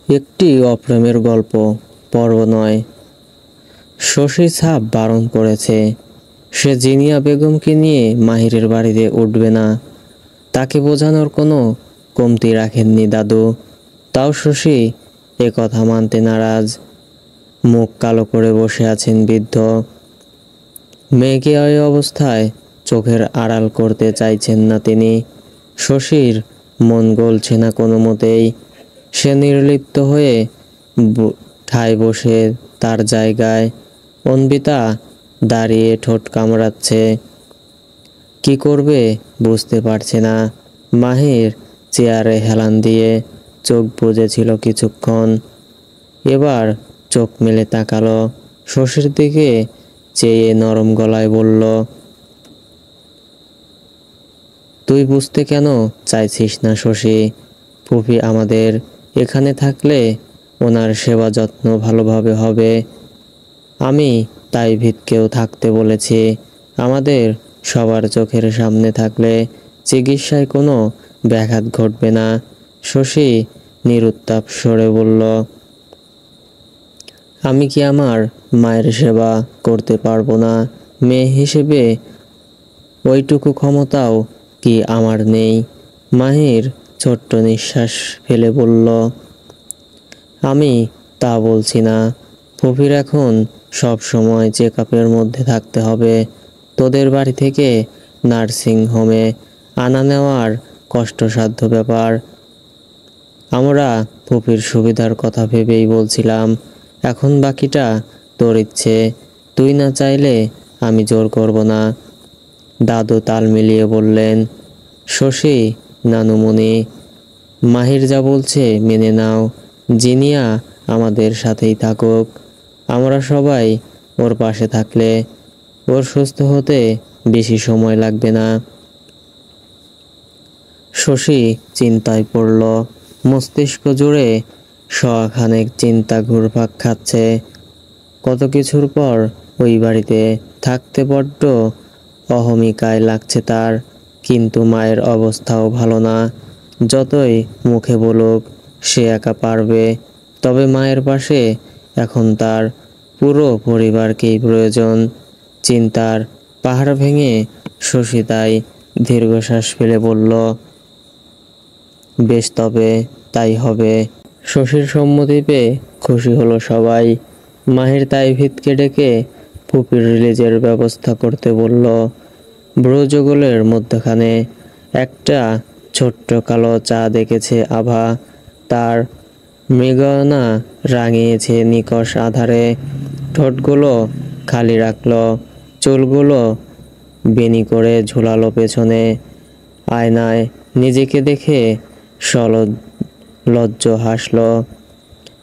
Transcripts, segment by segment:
একটি অপ্রেমের গল্প পর্ব নয়। শশী ছাপ বারণ করেছে, সে জিনিয়া বেগমকে নিয়ে মাহিরের বাড়িতে উঠবে না। তাকে বোঝানোর কোনো কমতি রাখেননি দাদু। তাও শশী এ কথা মানতে নারাজ। মুখ কালো করে বসে আছেন বৃদ্ধ। মেয়েকে ওই অবস্থায় চোখের আড়াল করতে চাইছেন না তিনি। শশীর মন গলছে না কোনো মতেই। সে নির্লিপ্ত হয়ে ঠায় বসে তার জায়গায়। অন্বিতা দাঁড়িয়ে ঠোঁট কামড়াচ্ছে, কি করবে বুঝতে পারছে না। মাহির চেয়ারে হেলান দিয়ে চোখ বুজেছিল কিছুক্ষণ, এবার চোখ মেলে তাকালো শশীর দিকে চেয়ে নরম গলায় বলল, তুই বুঝতে কেন চাইছিস না শশী? ফুফি আমাদের এখানে থাকলে ওনার সেবা যত্ন ভালোভাবে হবে। আমি তাই ভিতকেও থাকতে বলেছি। আমাদের সবার চোখের সামনে থাকলে চিকিৎসায় কোনো ব্যাঘাত ঘটবে না। শশী নিরুত্তাপ স্বরে বলল, আমি কি আমার মায়ের সেবা করতে পারবো না? মেয়ে হিসেবে ওইটুকু ক্ষমতাও কি আমার নেই? মাহির ছোট্ট নিঃশ্বাস ফেলে বলল, আমি তা বলছি না। ফুফির এখন সব সময় চেক আপের মধ্যে থাকতে হবে। তোদের বাড়ি থেকে নার্সিং হোমে আনা নেওয়ার কষ্টসাধ্য ব্যাপার। আমরা ফুফির সুবিধার কথা ভেবেই বলছিলাম। এখন বাকিটা তোর ইচ্ছে। তুই না চাইলে আমি জোর করব না। দাদু তাল মিলিয়ে বললেন, শশী নানুমণি, মাহির যা বলছে মেনে নাও। জিনিয়া আমাদের সাথেই থাকুক। আমরা সবাই ওর পাশে থাকলে ওর সুস্থ হতে বেশি সময় লাগবে না। শশী চিন্তায় পড়ল। মস্তিষ্ক জুড়ে শখানেক চিন্তা ঘুরপাক খাচ্ছে। কত কিছুর পর ওই বাড়িতে থাকতে বড্ড অহমিকায় লাগছে তার। কিন্তু মায়ের অবস্থাও ভালো না। যতই মুখে বলুক সে একা পারবে, তবে মায়ের পাশে এখন তার পুরো পরিবারকেই প্রয়োজন। চিন্তার পাহাড় ভেঙে শশী তাই দীর্ঘশ্বাস ফেলে বলল, বেশ তবে তাই হবে। শশীর সম্মতি পেয়ে খুশি হলো সবাই। মাহির তাই ভিতকে ডেকে ফুপির রিলিজের ব্যবস্থা করতে বলল। ব্রজগোলের মধ্যখানে একটা ছোট্ট কালো চা দেখেছে আভা। তার মৃগনা রাঙিয়েছে নিকষ আধারে। ঠোঁটগুলো খালি রাখল, চুলগুলো বেনি করে ঝুলালো পেছনে। আয়নায় নিজেকে দেখে লজ্জ হাসল।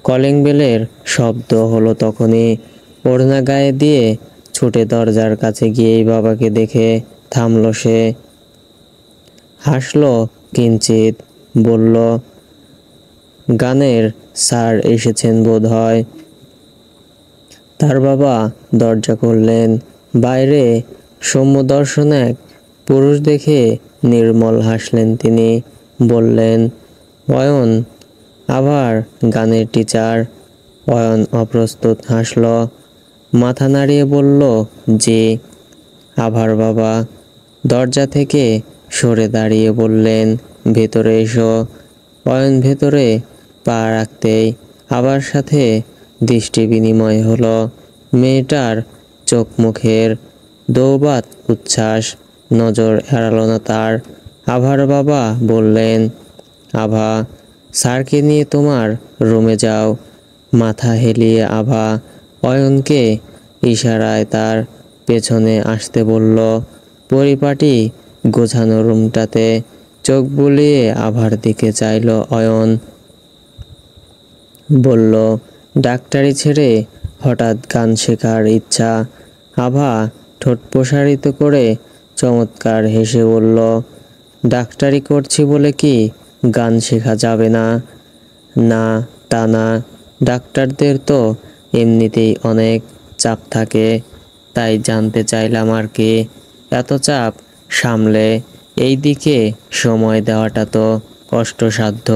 কলিং বেলের শব্দ হলো তখনই। ওড়না গায়ে দিয়ে ছুটে দরজার কাছে গিয়েই বাবাকে দেখে থামল সে। হাসল কিঞ্চিত, বলল, গানের স্যার এসেছেন বোধ হয়। তার বাবা দরজা খুললেন। বাইরে সৌম্য দর্শন এক পুরুষ দেখে নির্মল হাসলেন তিনি। বললেন, অয়ন আবার গানের টিচার? অয়ন অপ্রস্তুত হাসল, মাথা নাড়িয়ে বলল, জি। আভার বাবা দরজা থেকে সরে দাঁড়িয়ে বললেন, ভেতরে এসো। অয়ন ভেতরে পা রাখতেই আবার সাথে দৃষ্টি বিনিময় হলো। মেয়েটার চোখ মুখের দৌবাত উচ্ছ্বাস নজর এড়ালো না তার। আভার বাবা বললেন, আভা, স্যারকে নিয়ে তোমার রুমে যাও। মাথা হেলিয়ে আভা অয়নকে ইশারায় তার পেছনে আসতে বলল। পরিপাটি গোছানো রুমটাতে চোখ বুলিয়ে আভার দিকে চাইল অয়ন। বলল, ডাক্তারি ছেড়ে হঠাৎ গান শেখার ইচ্ছা? আভা ঠোঁট প্রসারিত করে চমৎকার হেসে বলল, ডাক্তারি করছি বলে কি গান শেখা যাবে না? না, তা না। ডাক্তারদের তো এমনিতেই অনেক চাপ থাকে, তাই জানতে চাইলাম আর কি। এত চাপ সামলে এই দিকে সময় দেওয়াটা তো কষ্টসাধ্য।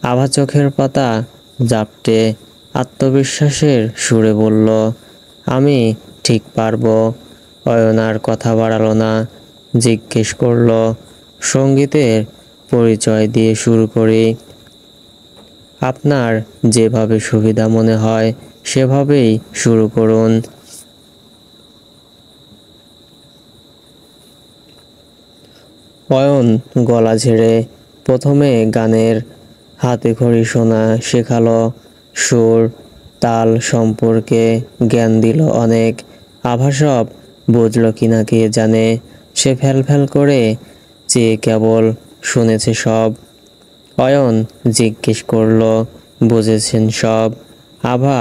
আভা চোখের পাতা জাপটে আত্মবিশ্বাসের সুরে বলল, আমি ঠিক পারবো। অয়ন আর কথা বাড়ালো না, জিজ্ঞেস করলো, সঙ্গীতের পরিচয় দিয়ে শুরু করি। আপনার যেভাবে সুবিধা মনে হয় সেভাবেই শুরু করুন। অয়ন গলা ঝেড়ে প্রথমে গানের হাতে খড়ি শোনা শেখালো, সুর তাল সম্পর্কে জ্ঞান দিল অনেক। আভা সব বুঝল কিনা কে জানে, সে ফ্যাল ফ্যাল করে চেয়ে কেবল শুনেছে সব। অয়ন জিজ্ঞেস করলো, বুঝেছেন সব? আভা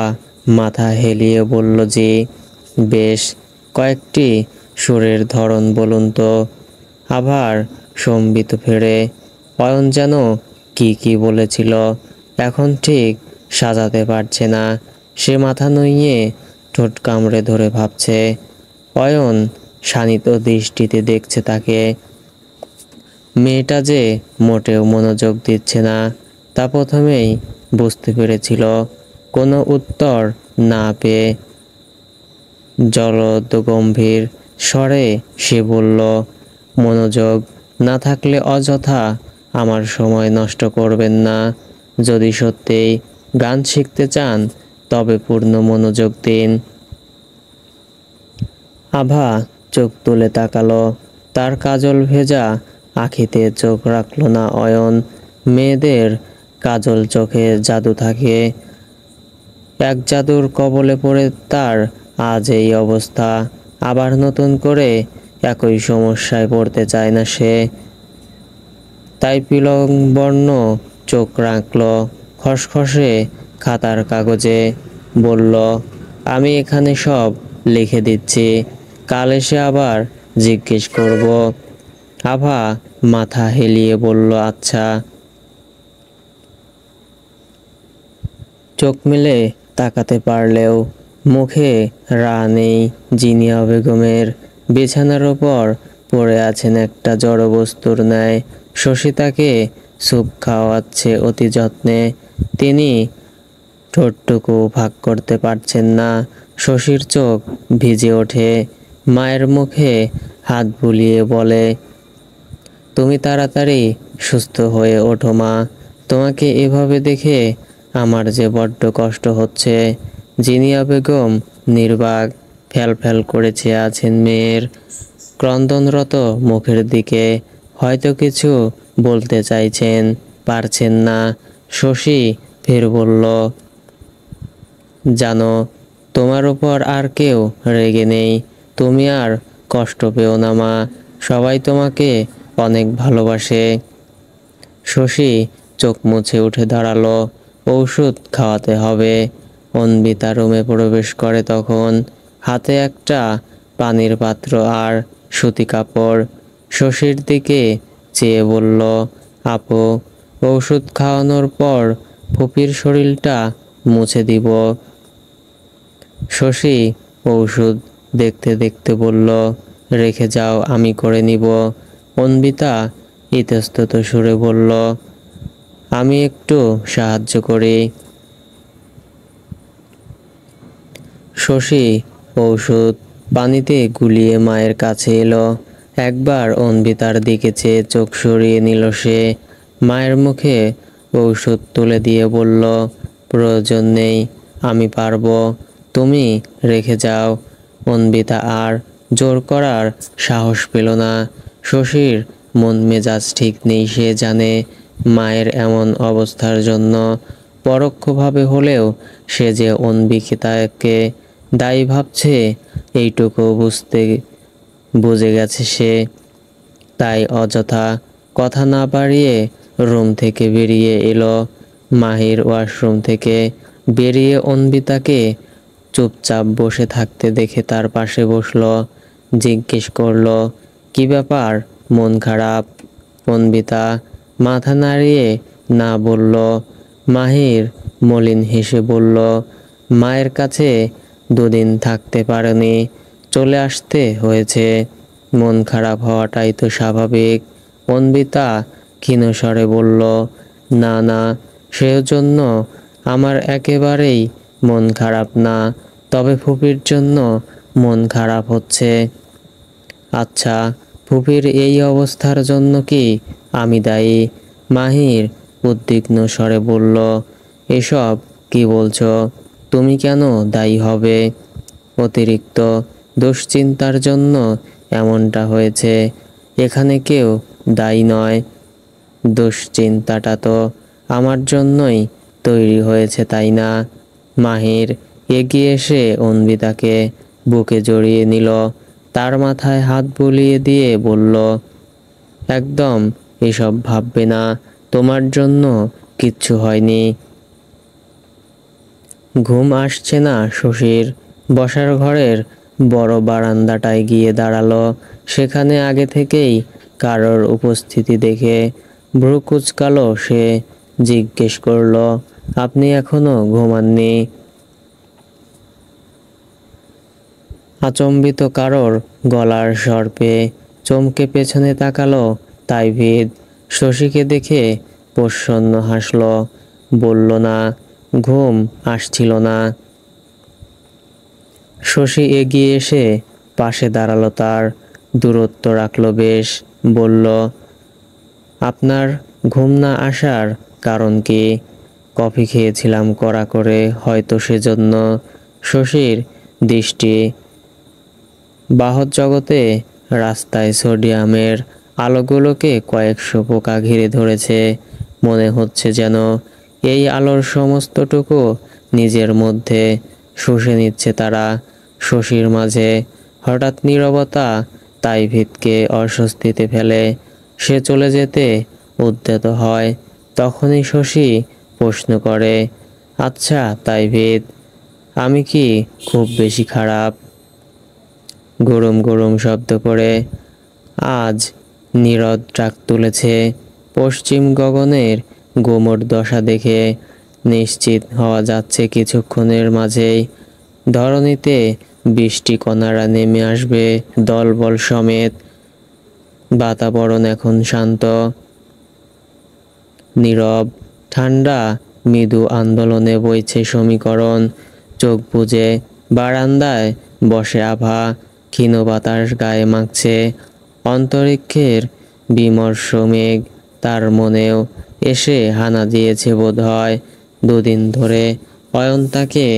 মাথা হেলিয়ে বলল, জি। বেশ, কয়েকটি সুরের ধরন বলুন তো। আভার সম্বিত ফেরে। অয়ন যেন কি বলেছিল এখন ঠিক সাজাতে পারছে না। সে মাথা নুইয়ে ঠোঁট কামড়ে ধরে ভাবছে। অয়ন শানিত দৃষ্টিতে দেখছে তাকে। মেয়েটা যে মোটেও মনোযোগ দিচ্ছে না তা প্রথমেই বুঝতে পেরেছিল। কোনো উত্তর না পেয়ে জলদ গম্ভীর স্বরে সে বলল, মনোযোগ না থাকলে অযথা আমার সময় নষ্ট করবেন না। যদি সত্যিই গান শিখতে চান তবে পূর্ণ মনোযোগ দিন। আভা চোখ তুলে তাকালো, তার কাজল ভেজা আখিতে চোখ রাখল না অয়ন। মেয়েদের কাজল চোখে জাদু থাকে, এক জাদুর কবলে পড়ে তার আজ এই অবস্থা। আবার নতুন করে একই সমস্যায় পড়তে চায় না সে। তাই পিলংবর্ণ চোখ রাখল খসখসে খাতার কাগজে, বলল, আমি এখানে সব লিখে দিচ্ছি, কাল এসে আবার জিজ্ঞেস করব। আভা মাথা হেলিয়ে বলল, আচ্ছা। চোখ মেলে তাকাতে পারলেও মুখে রা নেই জিনিয়া বেগমের। বিছানার ওপর পড়ে আছেন একটা জড়বস্তুর ন্যায়। শশী তাকে স্যুপ খাওয়াচ্ছে অতি যত্নে। তিনি ঠোঁটটুকু ফাঁক করতে পারছেন না। শশীর চোখ ভিজে ওঠে। মায়ের মুখে হাত বুলিয়ে বলে, তুমি তাড়াতাড়ি সুস্থ হয়ে ওঠো মা, তোমাকে এভাবে দেখে আমার যে বড্ড কষ্ট হচ্ছে। জিনিয়া বেগম নির্বাক ফ্যাল ফ্যাল করে চেয়ে আছেন মেয়ের ক্রন্দনরত মুখের দিকে। হয়তো কিছু বলতে চাইছেন, পারছেন না। শশী ফের বলল, জানো, তোমার উপর আর কেউ রেগে নেই, তুমি আর কষ্ট পেও না মা, সবাই তোমাকে অনেক ভালোবাসে। শশী চোখ মুছে উঠে দাঁড়ালো, ঔষধ খাওয়াতে হবে। অন্বিতা রুমে প্রবেশ করে তখন, হাতে একটা পানির পাত্র আর সুতি কাপড়। শশীর দিকে চেয়ে বলল, আপু, ঔষধ খাওয়ানোর পর ফুপির শরীরটা মুছে দিব। শশী ঔষধ দেখতে দেখতে বলল, রেখে যাও, আমি করে নিব। অন্বিতা ইতস্তত সুরে বলল, আমি একটু সাহায্য করি। শশী ঔষধ পানিতে গুলিয়ে মায়ের কাছে এলো। একবার অন্বিতার দিকে চেয়ে চোখ সরিয়ে নিল সে। মায়ের মুখে ঔষধ তুলে দিয়ে বলল, প্রয়োজন নেই, আমি পারবো, তুমি রেখে যাও। অন্বিতা আর জোর করার সাহস পেল না। শশীর মন মেজাজ ঠিক নেই, সে জানে। মায়ের এমন অবস্থার জন্য পরোক্ষভাবে হলেও সে যে অন্বিতাকে দায়ী ভাবছে এইটুকু বুঝে গেছে সে। তাই অযথা কথা না বাড়িয়ে রুম থেকে বেরিয়ে এলো। মাহির ওয়াশরুম থেকে বেরিয়ে অন্বিতাকে চুপচাপ বসে থাকতে দেখে তার পাশে বসলো। জিজ্ঞেস করলো, কি ব্যাপার, মন খারাপ? অন্বিতা মাথা নাড়িয়ে না বলল। মাহির মলিন হেসে বলল, মায়ের কাছে দুদিন থাকতে পারেনি, চলে আসতে হয়েছে, মন খারাপ হওয়াটাই তো স্বাভাবিক। অন্বিতা ক্ষীণ স্বরে বলল, না না, সেজন্য আমার একেবারেই মন খারাপ না, তবে ফুপির জন্য মন খারাপ হচ্ছে। আচ্ছা, ফুপির এই অবস্থার জন্য কি আমি দায়ী? মাহির উদ্বিগ্ন স্বরে বলল, এসব কি বলছো? তুমি কেন দায়ী হবে? অতিরিক্ত দুশ্চিন্তার জন্য এমনটা হয়েছে। এখানে কেউ দায়ী নয়। দুশ্চিন্তাটা তো আমার জন্যই তৈরি হয়েছে, তাই না? মাহির এগিয়ে এসে অন্বিতাকে বুকে জড়িয়ে নিল, তার মাথায় হাত বুলিয়ে দিয়ে বলল, একদম এসব ভাববে না, তোমার জন্য কিচ্ছু হয়নি। ঘুম আসছে না শশীর। বসার ঘরের বড় বারান্দাটায় গিয়ে দাঁড়ালো। সেখানে আগে থেকেই কারোর উপস্থিতি দেখে ভ্রু কুঁচকালো সে। জিজ্ঞেস করলো, আপনি এখনো ঘুমাননি? আচম্বিত কারোর গলার স্বর পেয়ে চমকে পেছনে তাকালো তাইভিদ। শশীকে দেখে প্রসন্ন হাসল, বলল, না, ঘুম আসছিল না। শশী এগিয়ে এসে পাশে দাঁড়ালো, তার দূরত্ব রাখল বেশ। বলল, আপনার ঘুম না আসার কারণ কি? কফি খেয়েছিলাম কড়া করে, হয়তো সেজন্য। শশীর দৃষ্টি বাহত জগতে। রাস্তায় সোডিয়ামের আলোগুলোকে কয়েকশো পোকা ঘিরে ধরেছে। মনে হচ্ছে যেন এই আলোর সমস্তটুকু নিজের মধ্যে শুষে নিচ্ছে তারা। শশীর মাঝে হঠাৎ নীরবতা তাইভিদকে অস্বস্তিতে ফেলে। সে চলে যেতে উদ্যত হয়। তখনই শশী প্রশ্ন করে, আচ্ছা তাইভিদ, আমি কি খুব বেশি খারাপ? গরম গরম শব্দ করে আজ নীরদ ট্রাক তুলেছে। পশ্চিম গগনের গোমর দশা দেখে নিশ্চিত হওয়া যাচ্ছে কিছুক্ষণের মাঝেই ধরণীতে বৃষ্টি কণারা নেমে আসবে দলবল সমেত। বাতাবরণ এখন শান্ত, নীরব, ঠান্ডা, মৃদু আন্দোলনে বইছে সমীকরণ। চোখ বুজে বারান্দায় বসে আভা ক্ষীণ বাতাস গায়ে মাখছে। অন্তরিক্ষের বিমর্ষ মেঘ তার মনেও এসে হানা দিয়েছে বোধ হয়। দুদিন ধরে অয়ন তাকে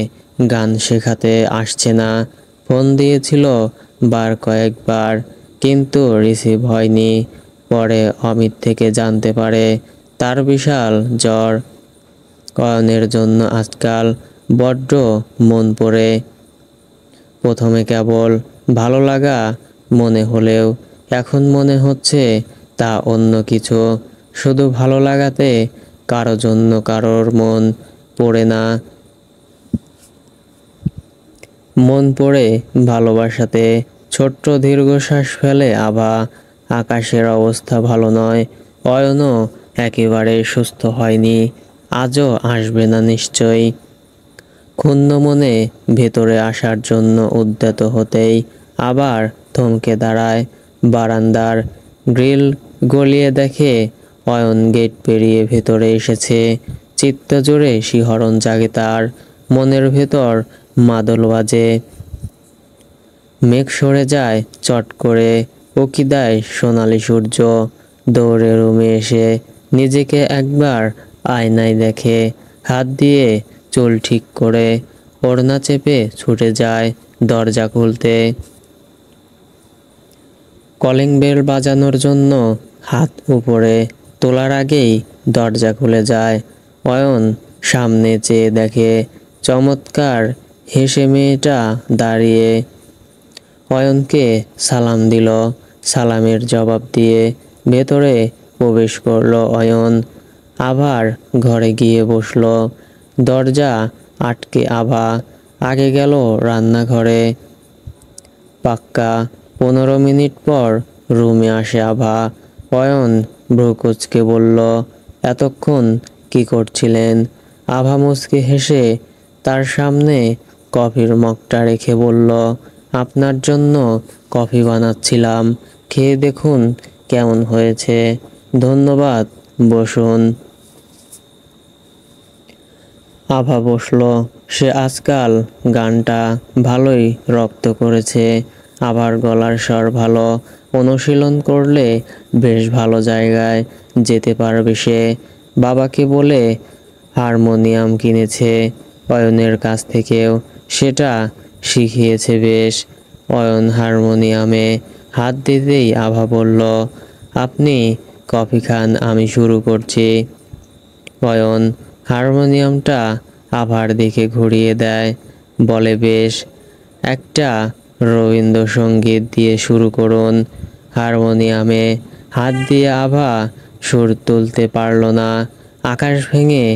গান শেখাতে আসছে না। ফোন দিয়েছিল বার কয়েকবার, কিন্তু রিসিভ হয়নি। পরে অমিত থেকে জানতে পারে তার বিশাল জ্বর। অয়নের জন্য আজকাল বড্ড মন পড়ে। প্রথমে কেবল ভালো লাগা মনে হলেও এখন মনে হচ্ছে তা অন্য কিছু। শুধু ভালো লাগাতে কারো জন্য কারোর মন পড়ে না, মন পড়ে ভালোবাসাতে। ছোট্ট দীর্ঘশ্বাস ফেলে আভা। আকাশের অবস্থা ভালো নয়। অয়নও একেবারে সুস্থ হয়নি, আজও আসবে না নিশ্চয়ই। ক্ষুণ্ণ মনে ভেতরে আসার জন্য উদ্যত হতেই আবার থমকে দাঁড়ায়। বারান্দার গ্রিল গলিয়ে দেখে অয়ন গেট পেরিয়ে ভেতরে এসেছে। চিত্ত জুড়ে শিহরণ জাগে তার, মনের ভেতর মাদল বাজে। মেঘ সরে যায় চট করে, উকি দেয় সোনালি সূর্য। দৌড়ে রুমে এসে নিজেকে একবার আয়নায় দেখে, হাত দিয়ে চুল ঠিক করে ওড়না চেপে ছুটে যায় দরজা খুলতে। কলিং বেল বাজানোর জন্য হাত উপরে তোলার আগেই দরজা খুলে যায়। অয়ন সামনে চেয়ে দেখে চমৎকার হেসে মেয়েটা দাঁড়িয়ে। অয়নকে সালাম দিল। সালামের জবাব দিয়ে ভেতরে প্রবেশ করলো অয়ন। আবার ঘরে গিয়ে বসলো। দরজা আটকে আভা আগে গেল রান্নাঘরে। পাক্কা 15 মিনিট পর রুমে আসে আভা। অয়ন ভ্রু কুঁচকে বলল, এতক্ষণ কি করছিলেন? আভা মুচকি হেসে তার সামনে কফির মগটা রেখে বলল, আপনার জন্য কফি বানাচ্ছিলাম, খেয়ে দেখুন কেমন হয়েছে। ধন্যবাদ, বসুন। আভা বসলো। সে আজকাল গানটা ভালোই রপ্ত করেছে। আভার গলার স্বর ভালো, অনুশীলন করলে বেশ ভালো জায়গায় যেতে পারবে সে। বাবাকে বলে হারমোনিয়াম কিনেছে, অয়নের কাছ থেকেও সেটা শিখিয়েছে বেশ। অয়ন হারমোনিয়ামে হাত দিতেই আভা বলল, আপনি কফি খান, আমি শুরু করছি। অয়ন হারমোনিয়ামটা আভার দিকে ঘুরিয়ে দেয়, বলে বেশ, একটা রবীন্দ্রসঙ্গীত দিয়ে শুরু করুন। হারমোনিয়ামে হাত দিয়ে আভা সুর তুলতে পারল না। আকাশ ভেঙে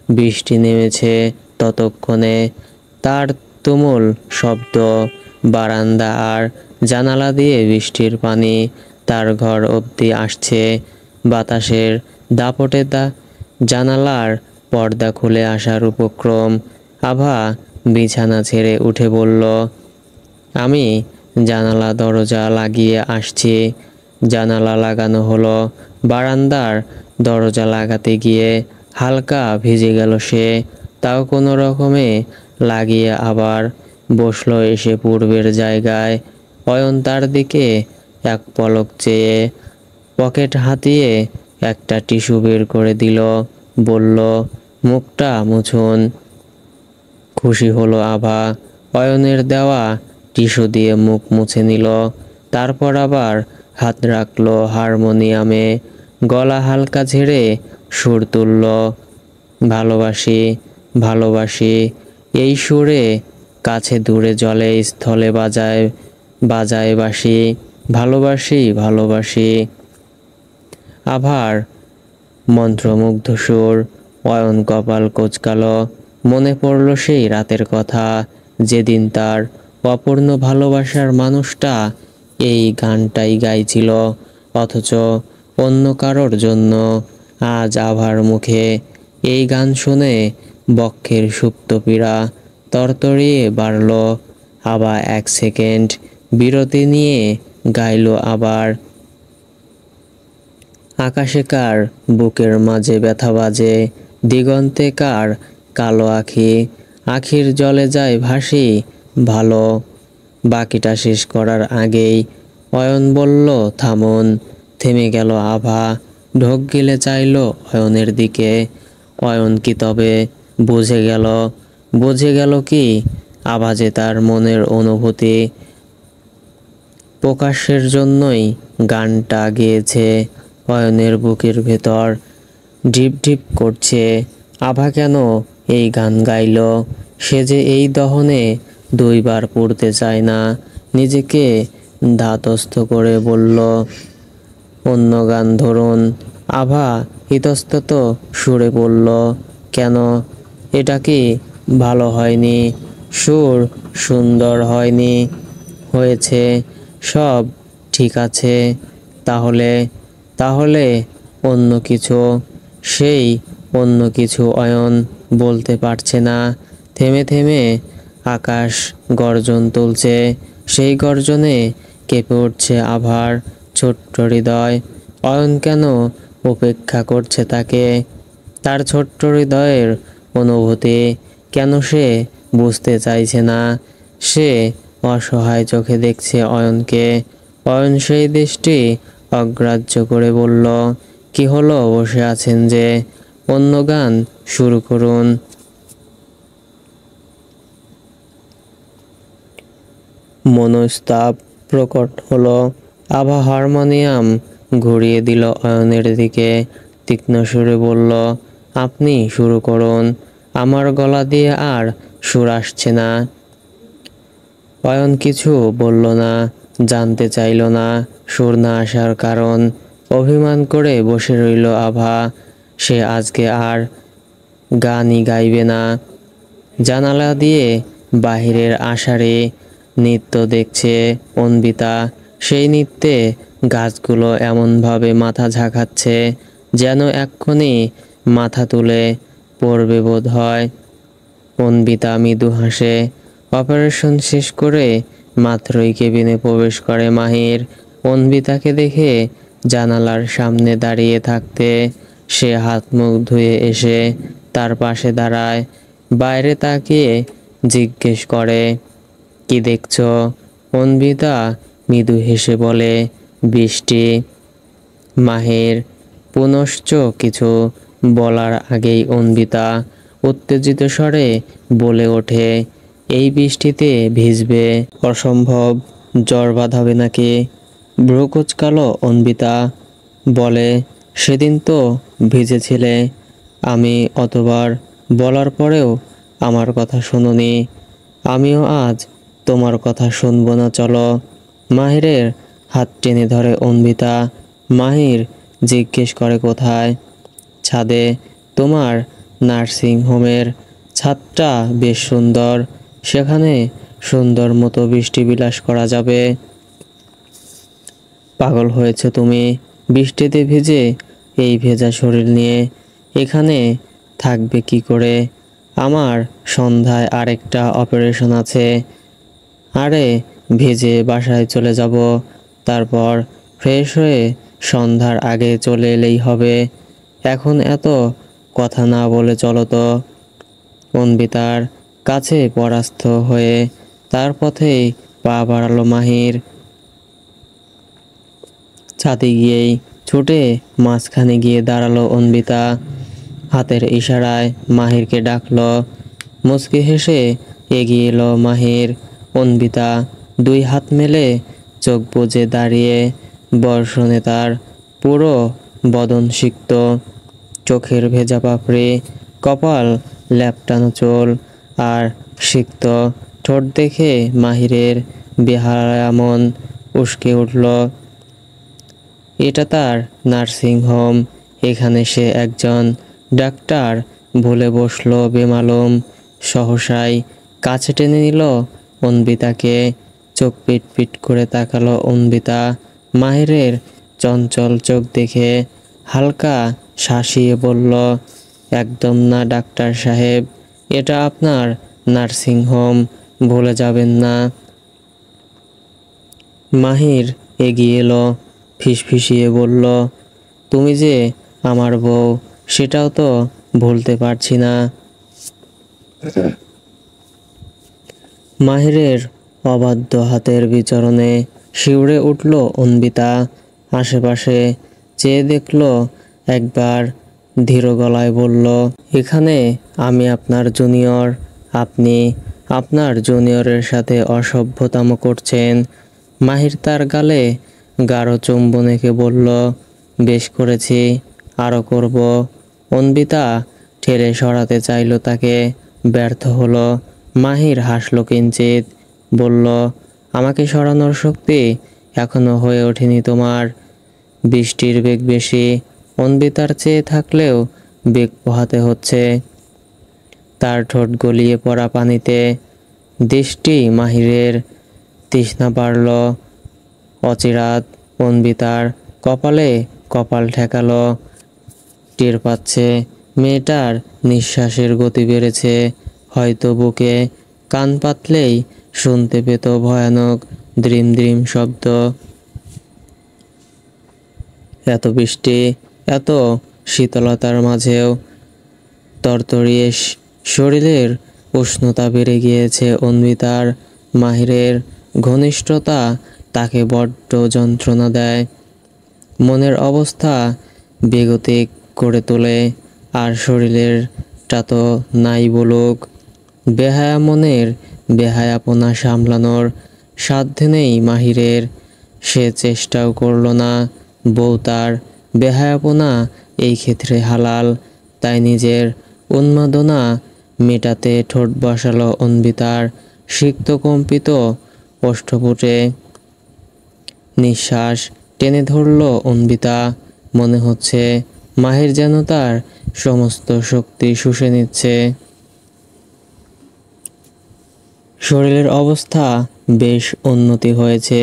বৃষ্টি নেমেছে ততক্ষণে। তার তুমুল শব্দ, বারান্দা আর জানালা দিয়ে বৃষ্টির পানি তার ঘর অবধি আসছে। বাতাসের দাপটে জানালার পর্দা খুলে আসার উপক্রম। আভা বিছানা ছেড়ে উঠে বলল, আমি জানালা দরজা লাগিয়ে আসছি। জানালা লাগানো হলো। বারান্দার দরজা লাগাতে গিয়ে হালকা ভিজে গেল সে, তাও কোনো রকমে লাগিয়ে আবার বসলো এসে পূর্বের জায়গায়। অয়ন তার দিকে এক পলক চেয়ে পকেট হাতিয়ে একটা টিস্যু বের করে দিল, বলল, মুখটা মুছুন। খুশি হলো আভা, অয়নের দেওয়া টিস্যু দিয়ে মুখ মুছে নিল। তারপর আবার হাত রাখলো হারমোনিয়ামে, গলা হালকা ঝেড়ে সুর তুলল, ভালোবাসি ভালোবাসি। এই সুরে কাছে দূরে জলে স্থলে বাজায় বাজায় বাঁশি, ভালোবাসি ভালোবাসি। আভার মন্ত্রমুগ্ধ সুর। অয়ন কপাল কোঁচকালো। মনে পড়ল সেই রাতের কথা, যেদিন তার অপূর্ণ ভালোবাসার মানুষটা এই গানটাই গাইছিল, অথচ অন্য কারোর জন্য। আজ আভার মুখে এই গান শুনে বক্ষের সুপ্ত পীড়া তরতরিয়ে বাড়ল। আবার এক সেকেন্ড বিরতি নিয়ে গাইল আবার, আকাশে কার বুকের মাঝে ব্যথা বাজে, দিগন্তে কার কালো আখি, আখির জলে যায় ভাসি ভালো। বাকিটা শেষ করার আগেই অয়ন বলল, থামুন। থেমে গেল আভা, ঢোক গিলে চাইল অয়নের দিকে। অয়ন কি তবে বুঝে গেল কি আভা যে তার মনের অনুভূতি প্রকাশের জন্যই গানটা গেয়েছে। অয়নের বুকের ভেতর ঢিপ ঢিপ করছে, আভা কেন এই গান গাইল? সে যে এই দহনে দুইবার পড়তে চায় না। নিজেকে ধাতস্থ করে বলল, অন্য গান ধরুন। আভা ইতস্তত সুরে বলল, কেন? এটা কি ভালো হয়নি? সুর সুন্দর হয়নি? হয়েছে, সব ঠিক আছে। তাহলে তাহলে অন্য কিছু। সেই অন্য কিছু অয়ন বলতে পারছে না। থেমে থেমে আকাশ গর্জন তুলছে, সেই গর্জনে কেঁপে উঠছে আভার ছোট্ট হৃদয়। অয়ন কেন উপেক্ষা করছে তাকে, তার ছোট্ট হৃদয়ের অনুভূতি কেন সে বুঝতে চাইছে না? সে অসহায় চোখে দেখছে অয়নকে। অয়ন সেই দৃষ্টি অগ্রাহ্য করে বলল, কি হলো, বসে আছেন যে? অন্য গান শুরু করুন। মনস্তাপ প্রকট হলো। আভা হারমোনিয়াম ঘুরিয়ে দিল অয়নের দিকে, তীক্ষ্ণ সুরে বলল, আপনি শুরু করুন, আমার গলা দিয়ে আর সুর আসছে না। অয়ন কিছু বলল না, জানতে চাইল না সুর না আসার কারণ। অভিমান করে বসে রইল আভা। সে আজকে আর গানই গাইবে না। জানালা দিয়ে বাহিরের আষাঢ়ে নৃত্য দেখছে অন্বিতা। সেই নৃত্যে গাছগুলো এমনভাবে মাথা ঝাঁকাচ্ছে যেন এক্ষুনি মাথা তুলে পড়বে বোধ হয়। অন্বিতা মৃদু হাসে। অপারেশন শেষ করে মাত্রই কেবিনে প্রবেশ করে মাহির। অন্বিতাকে দেখে জানালার সামনে দাঁড়িয়ে থাকতে সে হাত মুখ ধুয়ে এসে তার পাশে দাঁড়ায়। বাইরে তাকিয়ে জিজ্ঞেস করে, কি দেখছ? অন্বিতা মৃদু হেসে বলে, বৃষ্টি। মাহির পুনশ্চ কিছু বলার আগেই অন্বিতা উত্তেজিত স্বরে বলে ওঠে, এই বৃষ্টিতে ভিজবে? অসম্ভব, জ্বর বাঁধাবে নাকি? ভ্রু কুঁচকালো অন্বিতা, বলে, সেদিন তো ভিজেছিলে। আমি অতবার বলার পরেও আমার কথা শোনোনি। আমিও আজ তোমার কথা শুনবো না, চলো। মাহিরের হাত টেনে ধরে অন্বিতা। মাহির জিজ্ঞেস করে, কোথায়? ছাদে। তোমার নার্সিং হোমের ছাদটা বেশ সুন্দর, সেখানে সুন্দর মতো বৃষ্টি বিলাস করা যাবে। পাগল হয়েছে তুমি? বৃষ্টিতে ভিজে এই ভেজা শরীর নিয়ে এখানে থাকবে কি করে? আমার সন্ধ্যায় আরেকটা অপারেশন আছে। আরে ভিজে বাসায় চলে যাব, তারপর ফ্রেশ হয়ে সন্ধ্যার আগে চলে এলেই হবে। এখন এত কথা না বলে চলো তো। অন্বিতার কাছে পরাস্ত হয়ে তার পথেই পা বাড়ালো মাহির। ছাদে গিয়েই ছুটে মাঝখানে গিয়ে দাঁড়ালো অন্বিতা। হাতের ইশারায় মাহিরকে ডাকলো। মুচকি হেসে এগিয়ে এলো মাহির। অন্বিতা দুই হাত মেলে চোখ বুজে দাঁড়িয়ে। বর্ষণে তার পুরো বদন সিক্ত, চোখের ভেজা পাপড়ি, কপাল ল্যাপটানো চুল আর সিক্ত ঠোঁট দেখে মাহিরের বেহায়া মন উস্কে উঠল। এটা তার নার্সিং হোম, এখানে সে একজন ডাক্তার ভুলে বসলো বেমালুম। সহসাই কাছে টেনে নিল অন্বিতাকে। চোখ পিট পিট করে তাকালো অন্বিতা মাহিরের চঞ্চল চোখ দেখে। হালকা শাসিয়ে বলল, একদম না ডাক্তার সাহেব, এটা আপনার নার্সিং হোম, ভুলে যাবেন না। মাহির এগিয়ে এলো, ফিসফিসিয়ে বলল, তুমি যে আমার বউ সেটাও তো ভুলতে পারছি না। মাহিরের অবাধ্য হাতের বিচরণে শিউরে উঠল অন্বিতা। আশেপাশে চেয়ে দেখল একবার, ধীর গলায় বলল, এখানে আমি আপনার জুনিয়র, আপনি আপনার জুনিয়রের সাথে অসভ্যতাম করছেন। মাহির তার গালে গাঢ় চুম্বন এঁকে বলল, বেশ করেছি, আরও করব। অন্বিতা ঠেলে সরাতে চাইল তাকে, ব্যর্থ হলো। মাহির হাসল কিঞ্চিত, বলল, আমাকে সরানোর শক্তি এখনো হয়ে ওঠেনি তোমার। বৃষ্টির বেগ বেশি, অন্বিতার চেয়ে থাকলেও বেগ পোহাতে হচ্ছে। তার ঠোঁট গলিয়ে পড়া পানিতে দৃষ্টি মাহিরের তৃষ্ণা বাড়ল। অচিরাত অন্বিতার কপালে কপাল ঠেকালো। টের পাচ্ছে মেয়েটার নিঃশ্বাসের গতি বেড়েছে। হয়তো বুকে কান পাতলেই শুনতে পেত ভয়ানক দ্রিম দ্রিম শব্দ। এত বৃষ্টি, এত শীতলতার মাঝেও তরতরিয়ে শরীরের উষ্ণতা বেড়ে গিয়েছে অন্বিতার। মাহিরের ঘনিষ্ঠতা তাকে বড্ড যন্ত্রণা দেয়, মনের অবস্থা বেগতিক করে তোলে। আর শরীরেরটা তো নাই বলুক। বেহায়া মনের বেহায়াপনা সামলানোর সাধ্য নেই মাহিরের। সে চেষ্টাও করল না। বউ তার বেহায়াপনা এই ক্ষেত্রে হালাল, তাই নিজের উন্মাদনা মেটাতে ঠোঁট বসালো অন্বিতার সিক্ত কম্পিত ওষ্ঠপুটে। নিঃশ্বাস টেনে ধরল অন্বিতা। মনে হচ্ছে মাহির যেন তার সমস্ত শক্তি শুষে নিচ্ছে। শরীরের অবস্থা বেশ উন্নতি হয়েছে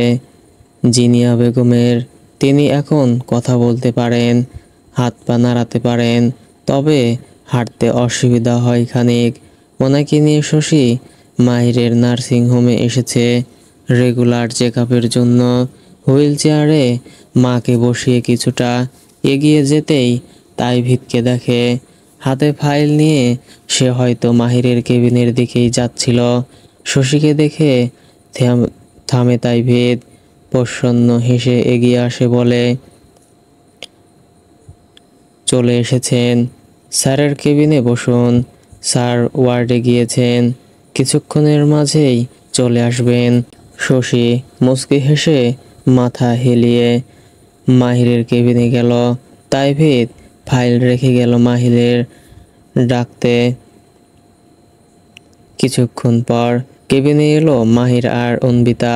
জিনিয়া বেগমের। তিনি এখন কথা বলতে পারেন, হাত পা নাড়াতে পারেন, তবে হাঁটতে অসুবিধা হয় খানিক। ওনাকে নিয়ে শশী মাহিরের নার্সিং হোমে এসেছে রেগুলার চেক আপের জন্য। হুইল চেয়ারে মাকে বসিয়ে কিছুটা এগিয়ে যেতেই তাই ভিতকে দেখে হাতে ফাইল নিয়ে সে হয়তো মাহিরের কেবিনের দিকেই যাচ্ছিল। শশীকে দেখে থামে তাইভীদ। প্রসন্ন হেসে এগিয়ে আসে, বলে, চলে এসেছেন, স্যারের কেবিনে বসুন। স্যার ওয়ার্ডে গিয়েছেন, কিছুক্ষণের মাঝেই চলে আসবেন। শশী মুচকি হেসে মাথা হেলিয়ে মাহিরের কেবিনে গেল। তাইভীদ ফাইল রেখে গেল মাহিরের ডাকতে। কিছুক্ষণ পর কেবিনে এলো মাহির আর অন্বিতা।